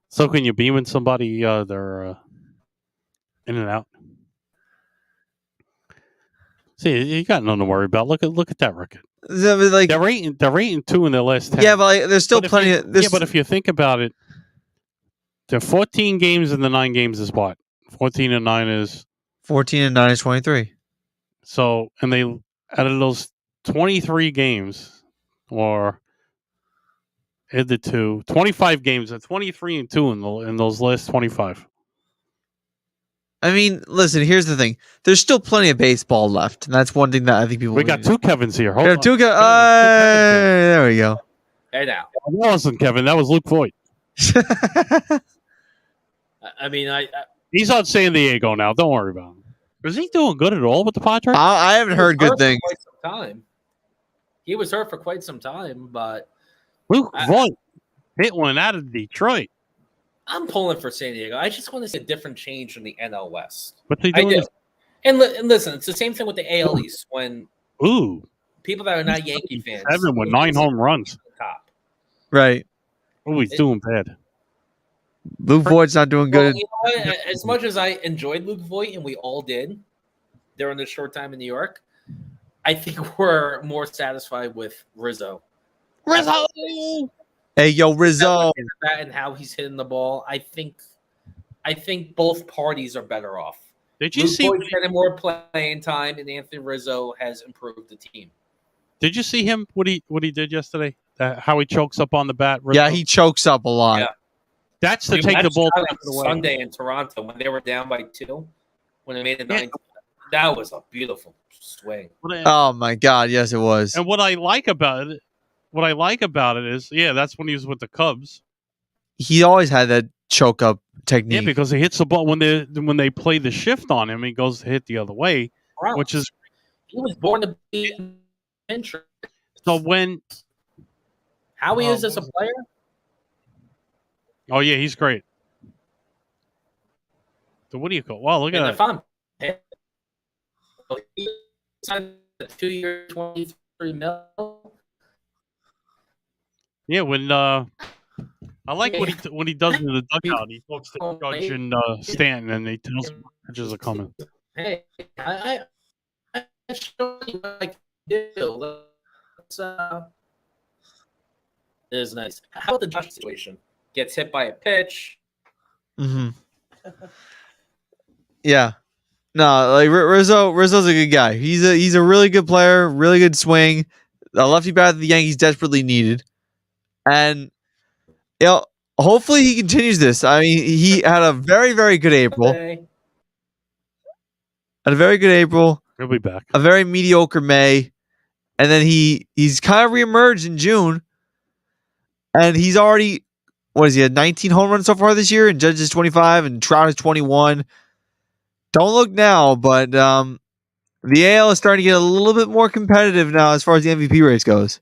So can you beam in somebody? They're in and out. See, you got nothing to worry about. Look at that record. Like, they're 8-2 in their last 10. Yeah, but like, there's still plenty. But if you think about it, there are 14 games, and the 9 games is what? 14 and 9 is 14 and 9 is 23. So, and they out of those 23 games, or add the 25 games, at 23-2 in those last 25. I mean, listen. Here's the thing. There's still plenty of baseball left, and that's one thing that I think people. We got 2 Kevins here. Hold on. Two there we go. Hey now. That wasn't Kevin. That was Luke Voigt. I mean, he's on San Diego now. Don't worry about him. Is he doing good at all with the Padres? I haven't heard good things. For quite some time. He was hurt for quite some time, but Luke Voigt hit one out of Detroit. I'm pulling for San Diego. I just want to see a different change from the NL West. What's he doing? And listen, it's the same thing with the AL East. When people that are not Yankee fans, 7 with 9 home runs. Top. Right. Oh, he's doing bad. Luke Voigt's not doing good. You know what? As much as I enjoyed Luke Voigt, and we all did during this short time in New York, I think we're more satisfied with Rizzo. Hey, yo, Rizzo. And how he's hitting the ball. I think both parties are better off. Did you see Voigt's getting more playing time, and Anthony Rizzo has improved the team. Did you see him? What he did yesterday? How he chokes up on the bat? Rizzo? Yeah, he chokes up a lot. Yeah. That's to take the ball Sunday in Toronto when they were down by 2, when they made the 9th. That was a beautiful swing. Oh my God! Yes, it was. And what I like about it is, that's when he was with the Cubs. He always had that choke up technique. Yeah, because he hits the ball when they play the shift on him, he goes to hit the other way, which is he was born to be an pitcher. So when how he is as a player. Oh yeah, he's great. So what do you call? Wow, look at that. He signed a 2-year, $23 million. Yeah, when I like what he does in the dugout. He talks to Judge and Stanton, and he tells him pitches are coming. Hey, I show you what I can do. It is nice. How about the Josh situation? Gets hit by a pitch. Mm-hmm. Yeah. No, like Rizzo's a good guy. He's a really good player, really good swing. A lefty bat that the Yankees desperately needed. And hopefully he continues this. I mean, he had a very, very good April. Okay. Had a very good April. He'll be back. A very mediocre May. And then he's kind of reemerged in June. And he's already, he had 19 home runs so far this year, and Judge is 25, and Trout is 21. Don't look now, but the AL is starting to get a little bit more competitive now as far as the MVP race goes.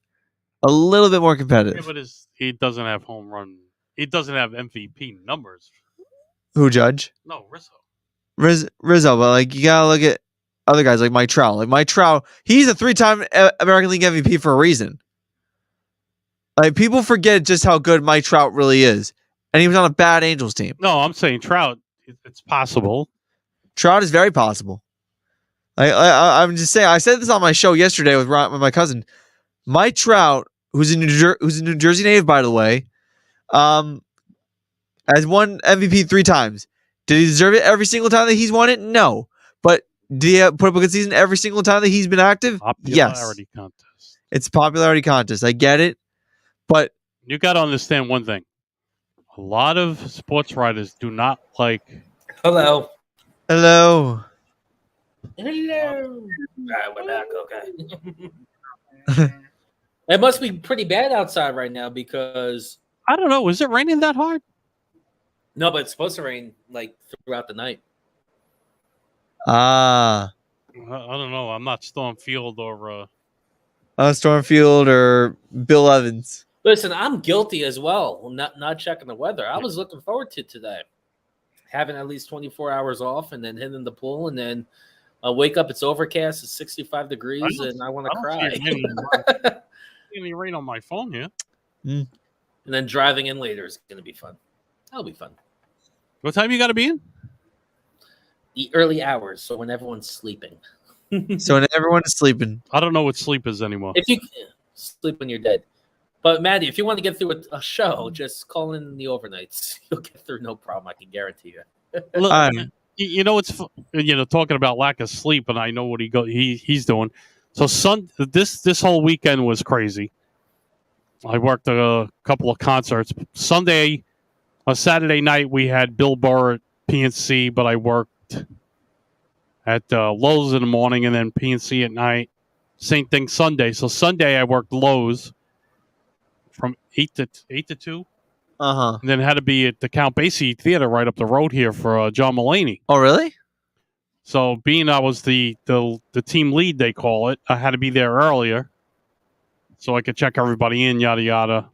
A little bit more competitive. Yeah, but he doesn't have home run. He doesn't have MVP numbers. Who, Judge? No, Rizzo. Rizzo, but like you gotta look at other guys like Mike Trout. Like Mike Trout, he's a 3-time American League MVP for a reason. Like people forget just how good Mike Trout really is, and he was on a bad Angels team. No, I'm saying Trout. It's possible. Trout is very possible. I'm just saying. I said this on my show yesterday with my cousin, Mike Trout, who's a New Jersey native, by the way, has won MVP 3 times. Did he deserve it every single time that he's won it? No. But did he put up a good season every single time that he's been active? Popularity contest. It's a popularity contest. I get it. But you got to understand one thing. A lot of sports writers do not like Hello. Hello. Hello. All right, we're back. Okay. It must be pretty bad outside right now because I don't know. Is it raining that hard? no, but it's supposed to rain like throughout the night. Ah. I don't know. I'm not Stormfield or. Stormfield or Bill Evans. Listen, I'm guilty as well. Not checking the weather. I was looking forward to today, having at least 24 hours off, and then hitting the pool, and then I wake up. It's overcast. It's 65 degrees, and I want to cry. Any rain on my phone here. And then driving in later is going to be fun. That'll be fun. What time you got to be in? The early hours, so when everyone's sleeping. So when everyone is sleeping. I don't know what sleep is anymore. If you sleep when you're dead. But Maddie, if you want to get through a show, just call in the overnights. You'll get through no problem. I can guarantee you. Look, you know, it's talking about lack of sleep, and I know what he's doing. So this whole weekend was crazy. I worked a couple of concerts. Saturday night we had Bill Burr at PNC, but I worked at Lowe's in the morning and then PNC at night. Same thing Sunday. So Sunday I worked Lowe's from 8 to 2. And then had to be at the Count Basie Theater right up the road here for John Mulaney. Oh, really? So being I was the team lead, they call it, I had to be there earlier so I could check everybody in, yada, yada.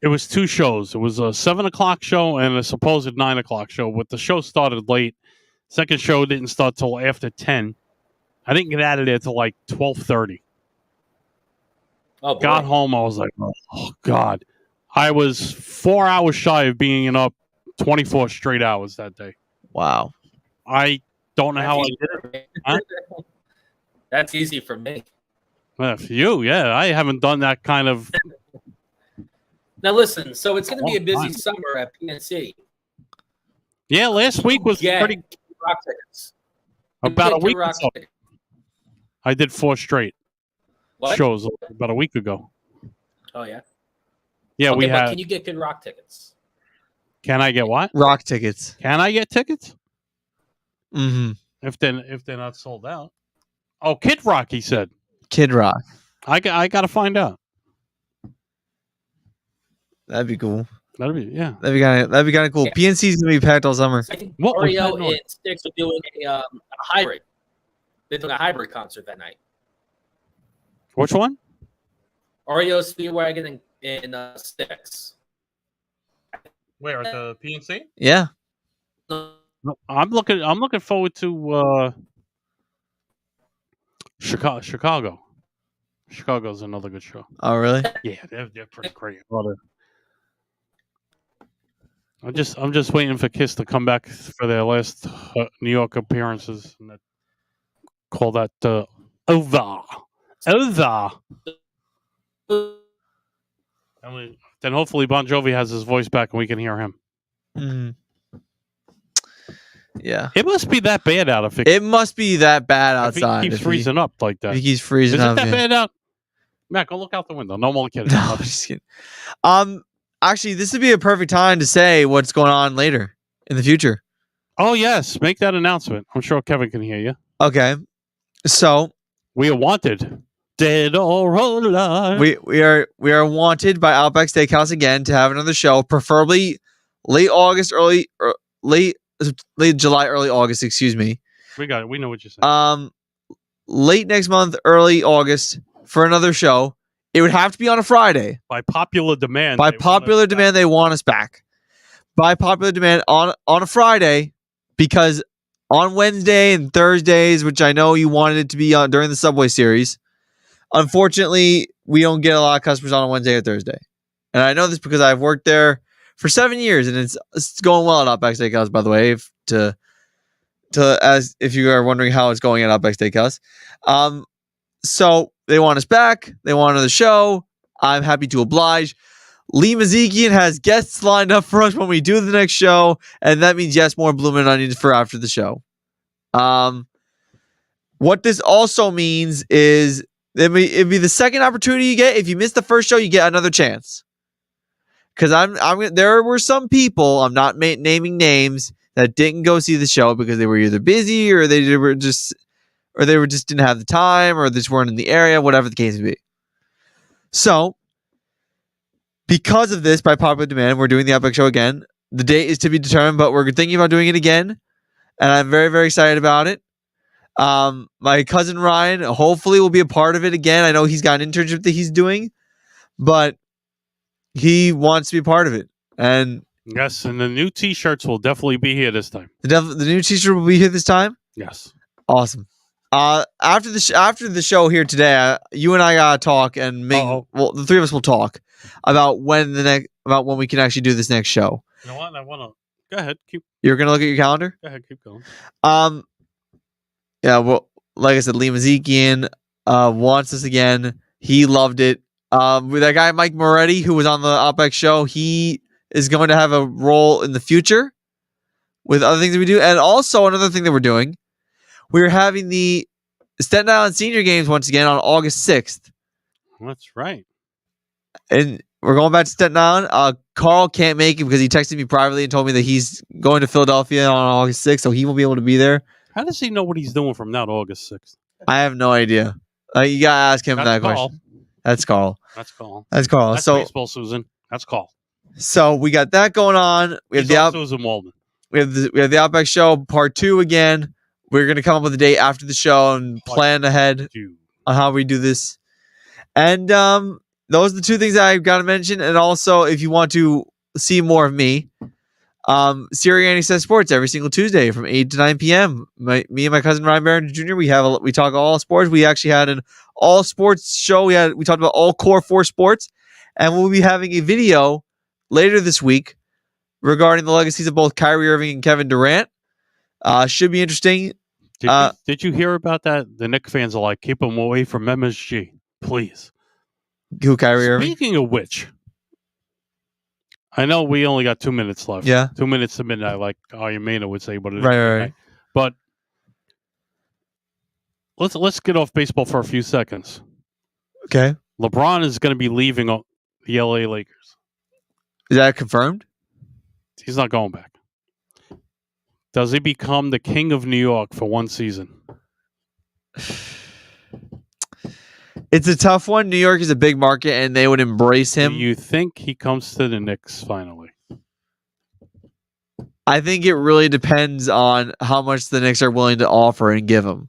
It was 2 shows. It was a 7 o'clock show and a supposed 9 o'clock show, but the show started late. Second show didn't start till after 10. I didn't get out of there till like 12:30. Oh, got home, I was like, oh, God. I was 4 hours shy of being up 24 straight hours that day. Wow. I don't know how I did it. Huh? That's easy for me. For you, yeah. I haven't done that kind of... Now, listen, so it's going to be a busy summer at PNC. Yeah, last week was pretty... Rock tickets. About a week ago. I did 4 straight shows about a week ago. Oh, yeah? Yeah, okay, we had... Can you get Kid Rock tickets? Can I get what? Rock tickets. Can I get tickets? Mm-hmm. If they're not sold out. Oh, Kid Rock, he said. Kid Rock. I got to find out. That'd be cool. That'd be kind of cool. Yeah. PNC's gonna be packed all summer. I think Oreo and Sticks are doing a hybrid. They're doing a hybrid concert that night. Which one? Oreo, Speedwagon, and Sticks. Where at the PNC? Yeah. No, I'm looking forward to Chicago. Chicago's another good show. Oh, really? Yeah, they're pretty great. I'm just waiting for Kiss to come back for their last New York appearances. And call that over. And then hopefully Bon Jovi has his voice back and we can hear him. Mm-hmm. Yeah. It must be that bad out of it. It must be that bad outside. If he keeps freezing up like that. If he keeps freezing up. Is it that bad out? Matt, go look out the window. No more kidding. No, I'm just kidding. Actually, this would be a perfect time to say what's going on later in the future. Oh, yes. Make that announcement. I'm sure Kevin can hear you. Okay. So we are wanted. Dead or alive. We are wanted by Outback Steakhouse again to have another show, preferably late July, early August, excuse me. We got it. We know what you're saying. Late next month, early August for another show. It would have to be on a Friday. By popular demand. They want us back. By popular demand on a Friday, because on Wednesday and Thursdays, which I know you wanted it to be on during the Subway series, unfortunately, we don't get a lot of customers on a Wednesday or Thursday. And I know this because I've worked there for 7 years, and it's going well at Outback Steakhouse, by the way, if you are wondering how it's going at Outback Steakhouse. So they want us back. They want another show. I'm happy to oblige. Lee Mazikian has guests lined up for us when we do the next show, and that means yes, more Bloomin' Onions for after the show. What this also means is it'd be the second opportunity you get. If you miss the first show, you get another chance. because there were some people, I'm not naming names, that didn't go see the show because they were either busy or they were just didn't have the time or they just weren't in the area, whatever the case may be. So, because of this, by popular demand, we're doing the Outback Show again. The date is to be determined, but we're thinking about doing it again, and I'm very, very excited about it. My cousin Ryan hopefully will be a part of it again. I know he's got an internship that he's doing, but he wants to be a part of it. And yes, and the new T-shirts will definitely be here this time. The new T-shirt will be here this time. Yes. Awesome. After the show here today, you and I gotta talk, and the three of us will talk about when we can actually do this next show. You know what? I want to go ahead. You're gonna look at your calendar. Go ahead. Keep going. Yeah. Well, like I said, Lee Mazikian wants us again. He loved it. With that guy Mike Moretti, who was on the Outback Show, he is going to have a role in the future with other things that we do. And also another thing that we're doing, we're having the Staten Island Senior Games once again on August 6th. That's right. And we're going back to Staten Island. Carl can't make it because he texted me privately and told me that he's going to Philadelphia on August 6th, so he won't be able to be there. How does he know what he's doing from now to August 6th? I have no idea. You got to ask him that question. That's Carl. That's Carl. That's Carl. That's baseball, Susan. That's Carl. So we got that going on. We have Susan Walden. We have the Outback Show Part 2 again. We're going to come up with a date after the show and plan ahead on how we do this. And those are the two things that I've got to mention. And also, if you want to see more of me, Siriani Says Sports every single Tuesday from 8 to 9 p.m. Me and my cousin Ryan Barron Jr., we talk all sports. We actually had an all sports show. We talked about all core 4 sports. And we'll be having a video later this week regarding the legacies of both Kyrie Irving and Kevin Durant. Should be interesting. Did you hear about that? The Knicks fans are like, keep them away from MSG, please. Who, Kyrie Irving? Speaking of which, I know we only got 2 minutes left. Yeah. 2 minutes to midnight, like Ayamena would say, but it is right. But let's get off baseball for a few seconds. Okay. LeBron is going to be leaving the LA Lakers. Is that confirmed? He's not going back. Does he become the king of New York for one season? It's a tough one. New York is a big market, and they would embrace him. Do you think he comes to the Knicks finally? I think it really depends on how much the Knicks are willing to offer and give him.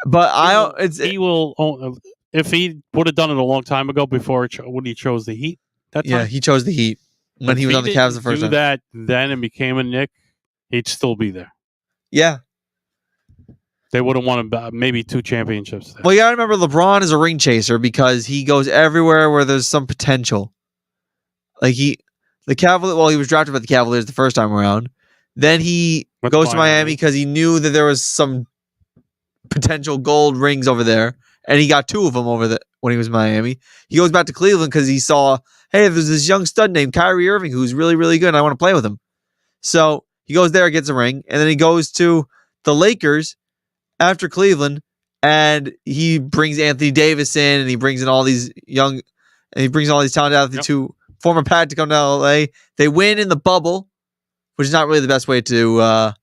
But he will. If he would have done it a long time ago before when he chose the Heat. Yeah, he chose the Heat when he was on the Cavs the first time. That then and became a Knick, he'd still be there. Yeah. They would have won maybe 2 championships there. Well, you got to remember LeBron is a ring chaser because he goes everywhere where there's some potential. Like he was drafted by the Cavaliers the first time around. Then he goes to Miami because he knew that there was some potential gold rings over there, and he got 2 of them over when he was in Miami. He goes back to Cleveland because he saw, hey, there's this young stud named Kyrie Irving who's really, really good, and I want to play with him. So he goes there, gets a ring, and then he goes to the Lakers after Cleveland, and he brings Anthony Davis in, and he brings in all these talented athletes who form a pact to come to LA. They win in the bubble, which is not really the best way to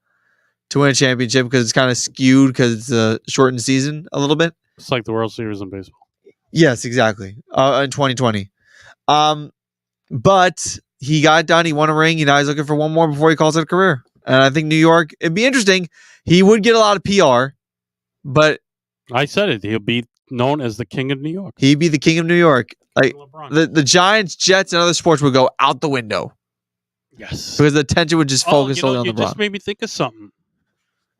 win a championship because it's kind of skewed because it's a shortened season a little bit. It's like the World Series in baseball. Yes, exactly. In 2020. But he got it done. He won a ring. Now he's looking for one more before he calls it a career. And I think New York, it'd be interesting. He would get a lot of PR, but I said it. He'll be known as the king of New York. He'd be the king of New York. Like the Giants, Jets, and other sports would go out the window. Yes. Because the attention would just focus solely on LeBron. You just made me think of something.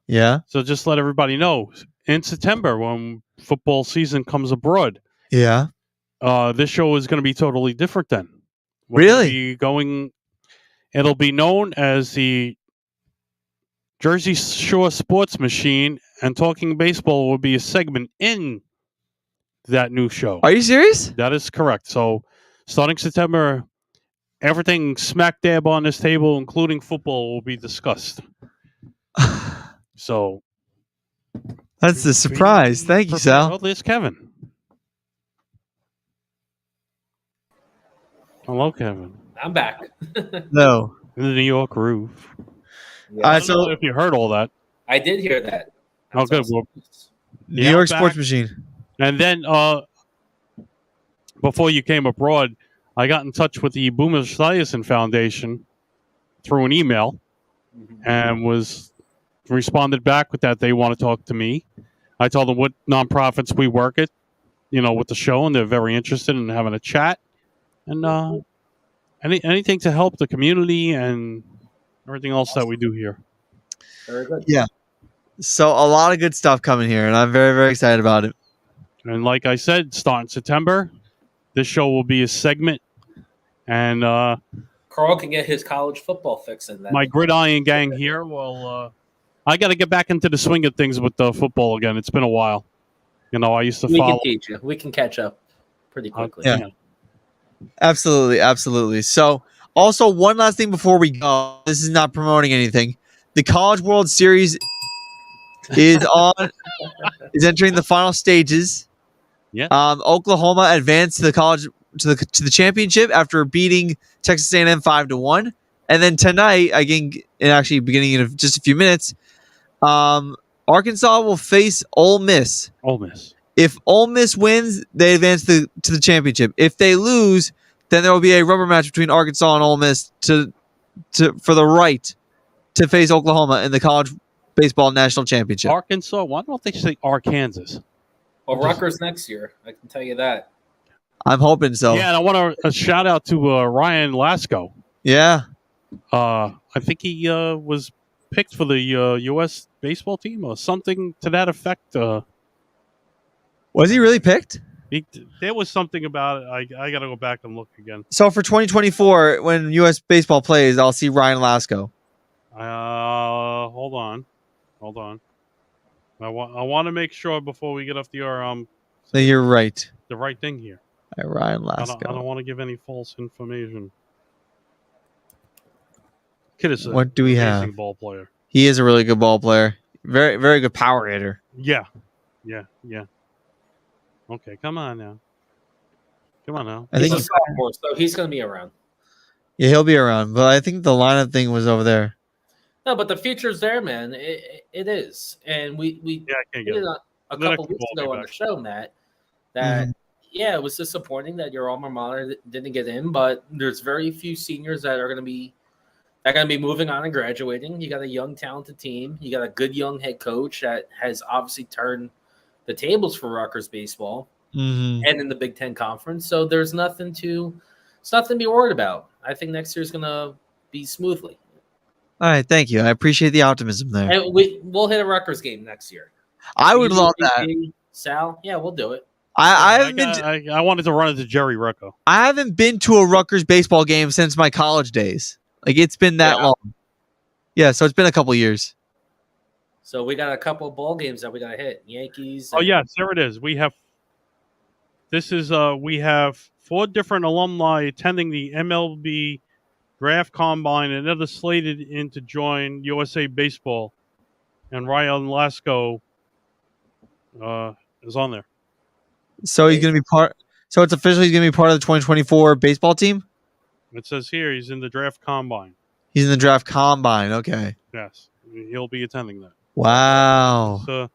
Yeah. So just let everybody know. In September, when football season comes abroad, yeah, this show is going to be totally different then. Really? It'll be known as the Jersey Shore Sports Machine, and Talking Baseball will be a segment in that new show. Are you serious? That is correct. So starting September, everything smack dab on this table, including football, will be discussed. So that's the surprise. Thank you, Sal. Oh, there's Kevin. Hello, Kevin. I'm back. No. The New York Groove. Yeah. I don't know if you heard all that. I did hear that. Oh, good. Awesome. Well, New yeah, York I'm Sports back. Machine. And then before you came abroad, I got in touch with the Boomer Esiason Foundation through an email and was responded back with that they want to talk to me. I told them what nonprofits we work at, with the show, and they're very interested in having a chat and anything to help the community and everything else that we do here. Very good. Yeah. So a lot of good stuff coming here, and I'm very, very excited about it. And like I said, starting September, this show will be a segment, and Carl can get his college football fix in that. my gridiron gang here will. I got to get back into the swing of things with football again. It's been a while. I used to We follow. can teach you. We can catch up pretty quickly. Yeah. Absolutely, absolutely. So, also one last thing before we go. This is not promoting anything. The College World Series is entering the final stages. Yeah. Oklahoma advanced to the championship after beating Texas A&M 5-1, and then tonight, again, and actually beginning in just a few minutes, Arkansas will face Ole Miss. Ole Miss. If Ole Miss wins, they advance to the championship. If they lose, then there will be a rubber match between Arkansas and Ole Miss for the right to face Oklahoma in the college baseball national championship. Arkansas. Why don't they say Arkansas? Well, Rutgers next year. I can tell you that. I'm hoping so. Yeah, and I want a shout out to Ryan Lasco. Yeah. I think he was picked for the U.S. baseball team or something to that effect. Was he really picked? There was something about it. I got to go back and look again. So for 2024, when U.S. baseball plays, I'll see Ryan Lasco. Hold on. I want to make sure before we get off the air. So you're right. The right thing here. Ryan I Lasco. don't want to give any false information. Kid is What do we amazing have? ball player. He is a really good ball player. Very, very good power hitter. Yeah. Okay, come on now. I He's think a sophomore, so he's going to be around. Yeah, he'll be around. But I think the lineup thing was over there. No, but the future's there, man. It is, and we I can't did get it it. a Let couple it weeks go ago on back. the show, Matt. That it was disappointing that your alma mater didn't get in, but there's very few seniors that are going to be moving on and graduating. You got a young, talented team. You got a good young head coach that has obviously turned the tables for Rutgers baseball and in the Big Ten Conference. So there's nothing to be worried about. I think next year's going to be smoothly. All right, thank you. I appreciate the optimism there. And we'll hit a Rutgers game next year. I would love that. Sal, yeah, we'll do it. I wanted to run into Jerry Recco. I haven't been to a Rutgers baseball game since my college days. Like, it's been that long. Yeah, so it's been a couple years. So we got a couple of ball games that we got to hit. Yankees. Oh yes, there it is. We have 4 different alumni attending the MLB Draft Combine and others slated in to join USA Baseball. And Ryan Lasco is on there. So he's going to be part. So it's officially going to be part of the 2024 baseball team. It says here he's in the Draft Combine. He's in the draft combine. Okay. Yes, he'll be attending that. Wow. So,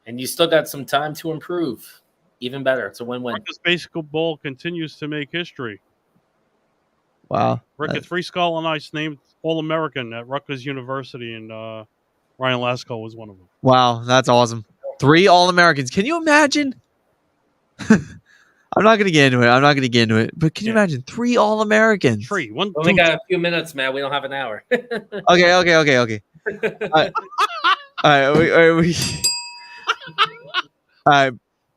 And you still got some time to improve. Even better. It's a win-win. Rutgers Baseball continues to make history. Wow. Rick, 3 Skull and Ice named All-American at Rutgers University, and Ryan Lasco was one of them. Wow, that's awesome. 3 All-Americans. Can you imagine? I'm not going to get into it. But can you imagine 3 All-Americans? 3. One. We got a few minutes, man. We don't have an hour. Okay. All right.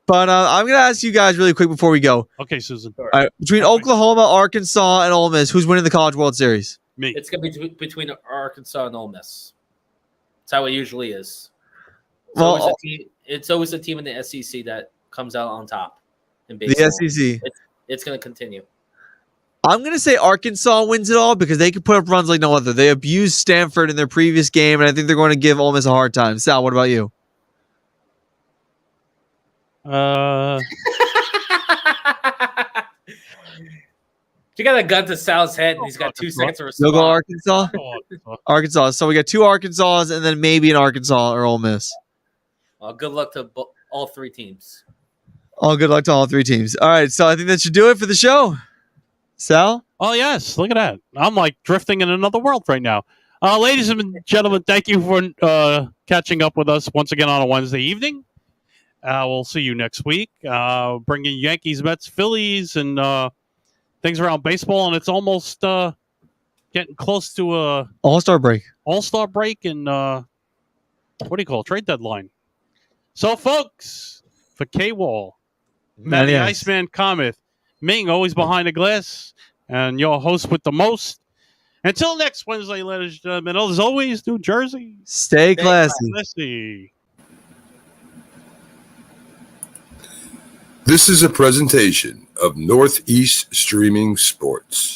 But I'm going to ask you guys really quick before we go. Okay, Susan. All right. Between Oklahoma, Arkansas, and Ole Miss, who's winning the College World Series? Me. It's going to be between Arkansas and Ole Miss. That's how it usually is. It's always a team in the SEC that comes out on top in baseball. The SEC. It's going to continue. I'm going to say Arkansas wins it all because they can put up runs like no other. They abused Stanford in their previous game, and I think they're going to give Ole Miss a hard time. Sal, what about you? You got a gun to Sal's head, and he's got 2 seconds to You'll go respond. Arkansas? Arkansas. So we got 2 Arkansas and then maybe an Arkansas or Ole Miss. Good luck to all 3 teams. All good luck to all 3 teams. All right, so I think that should do it for the show. Sal? Oh, yes. Look at that. I'm like drifting in another world right now. Ladies and gentlemen, thank you for catching up with us once again on a Wednesday evening. We'll see you next week. Bringing Yankees, Mets, Phillies, and things around baseball. And it's almost getting close to a All-Star break. All-Star break and what do you call it? Trade deadline. So, folks, for K-Wall, Matty Iceman Cometh, Ming, always behind the glass, and your host with the most. Until next Wednesday, ladies and gentlemen, as always, New Jersey. Stay classy. This is a presentation of Northeast Streaming Sports.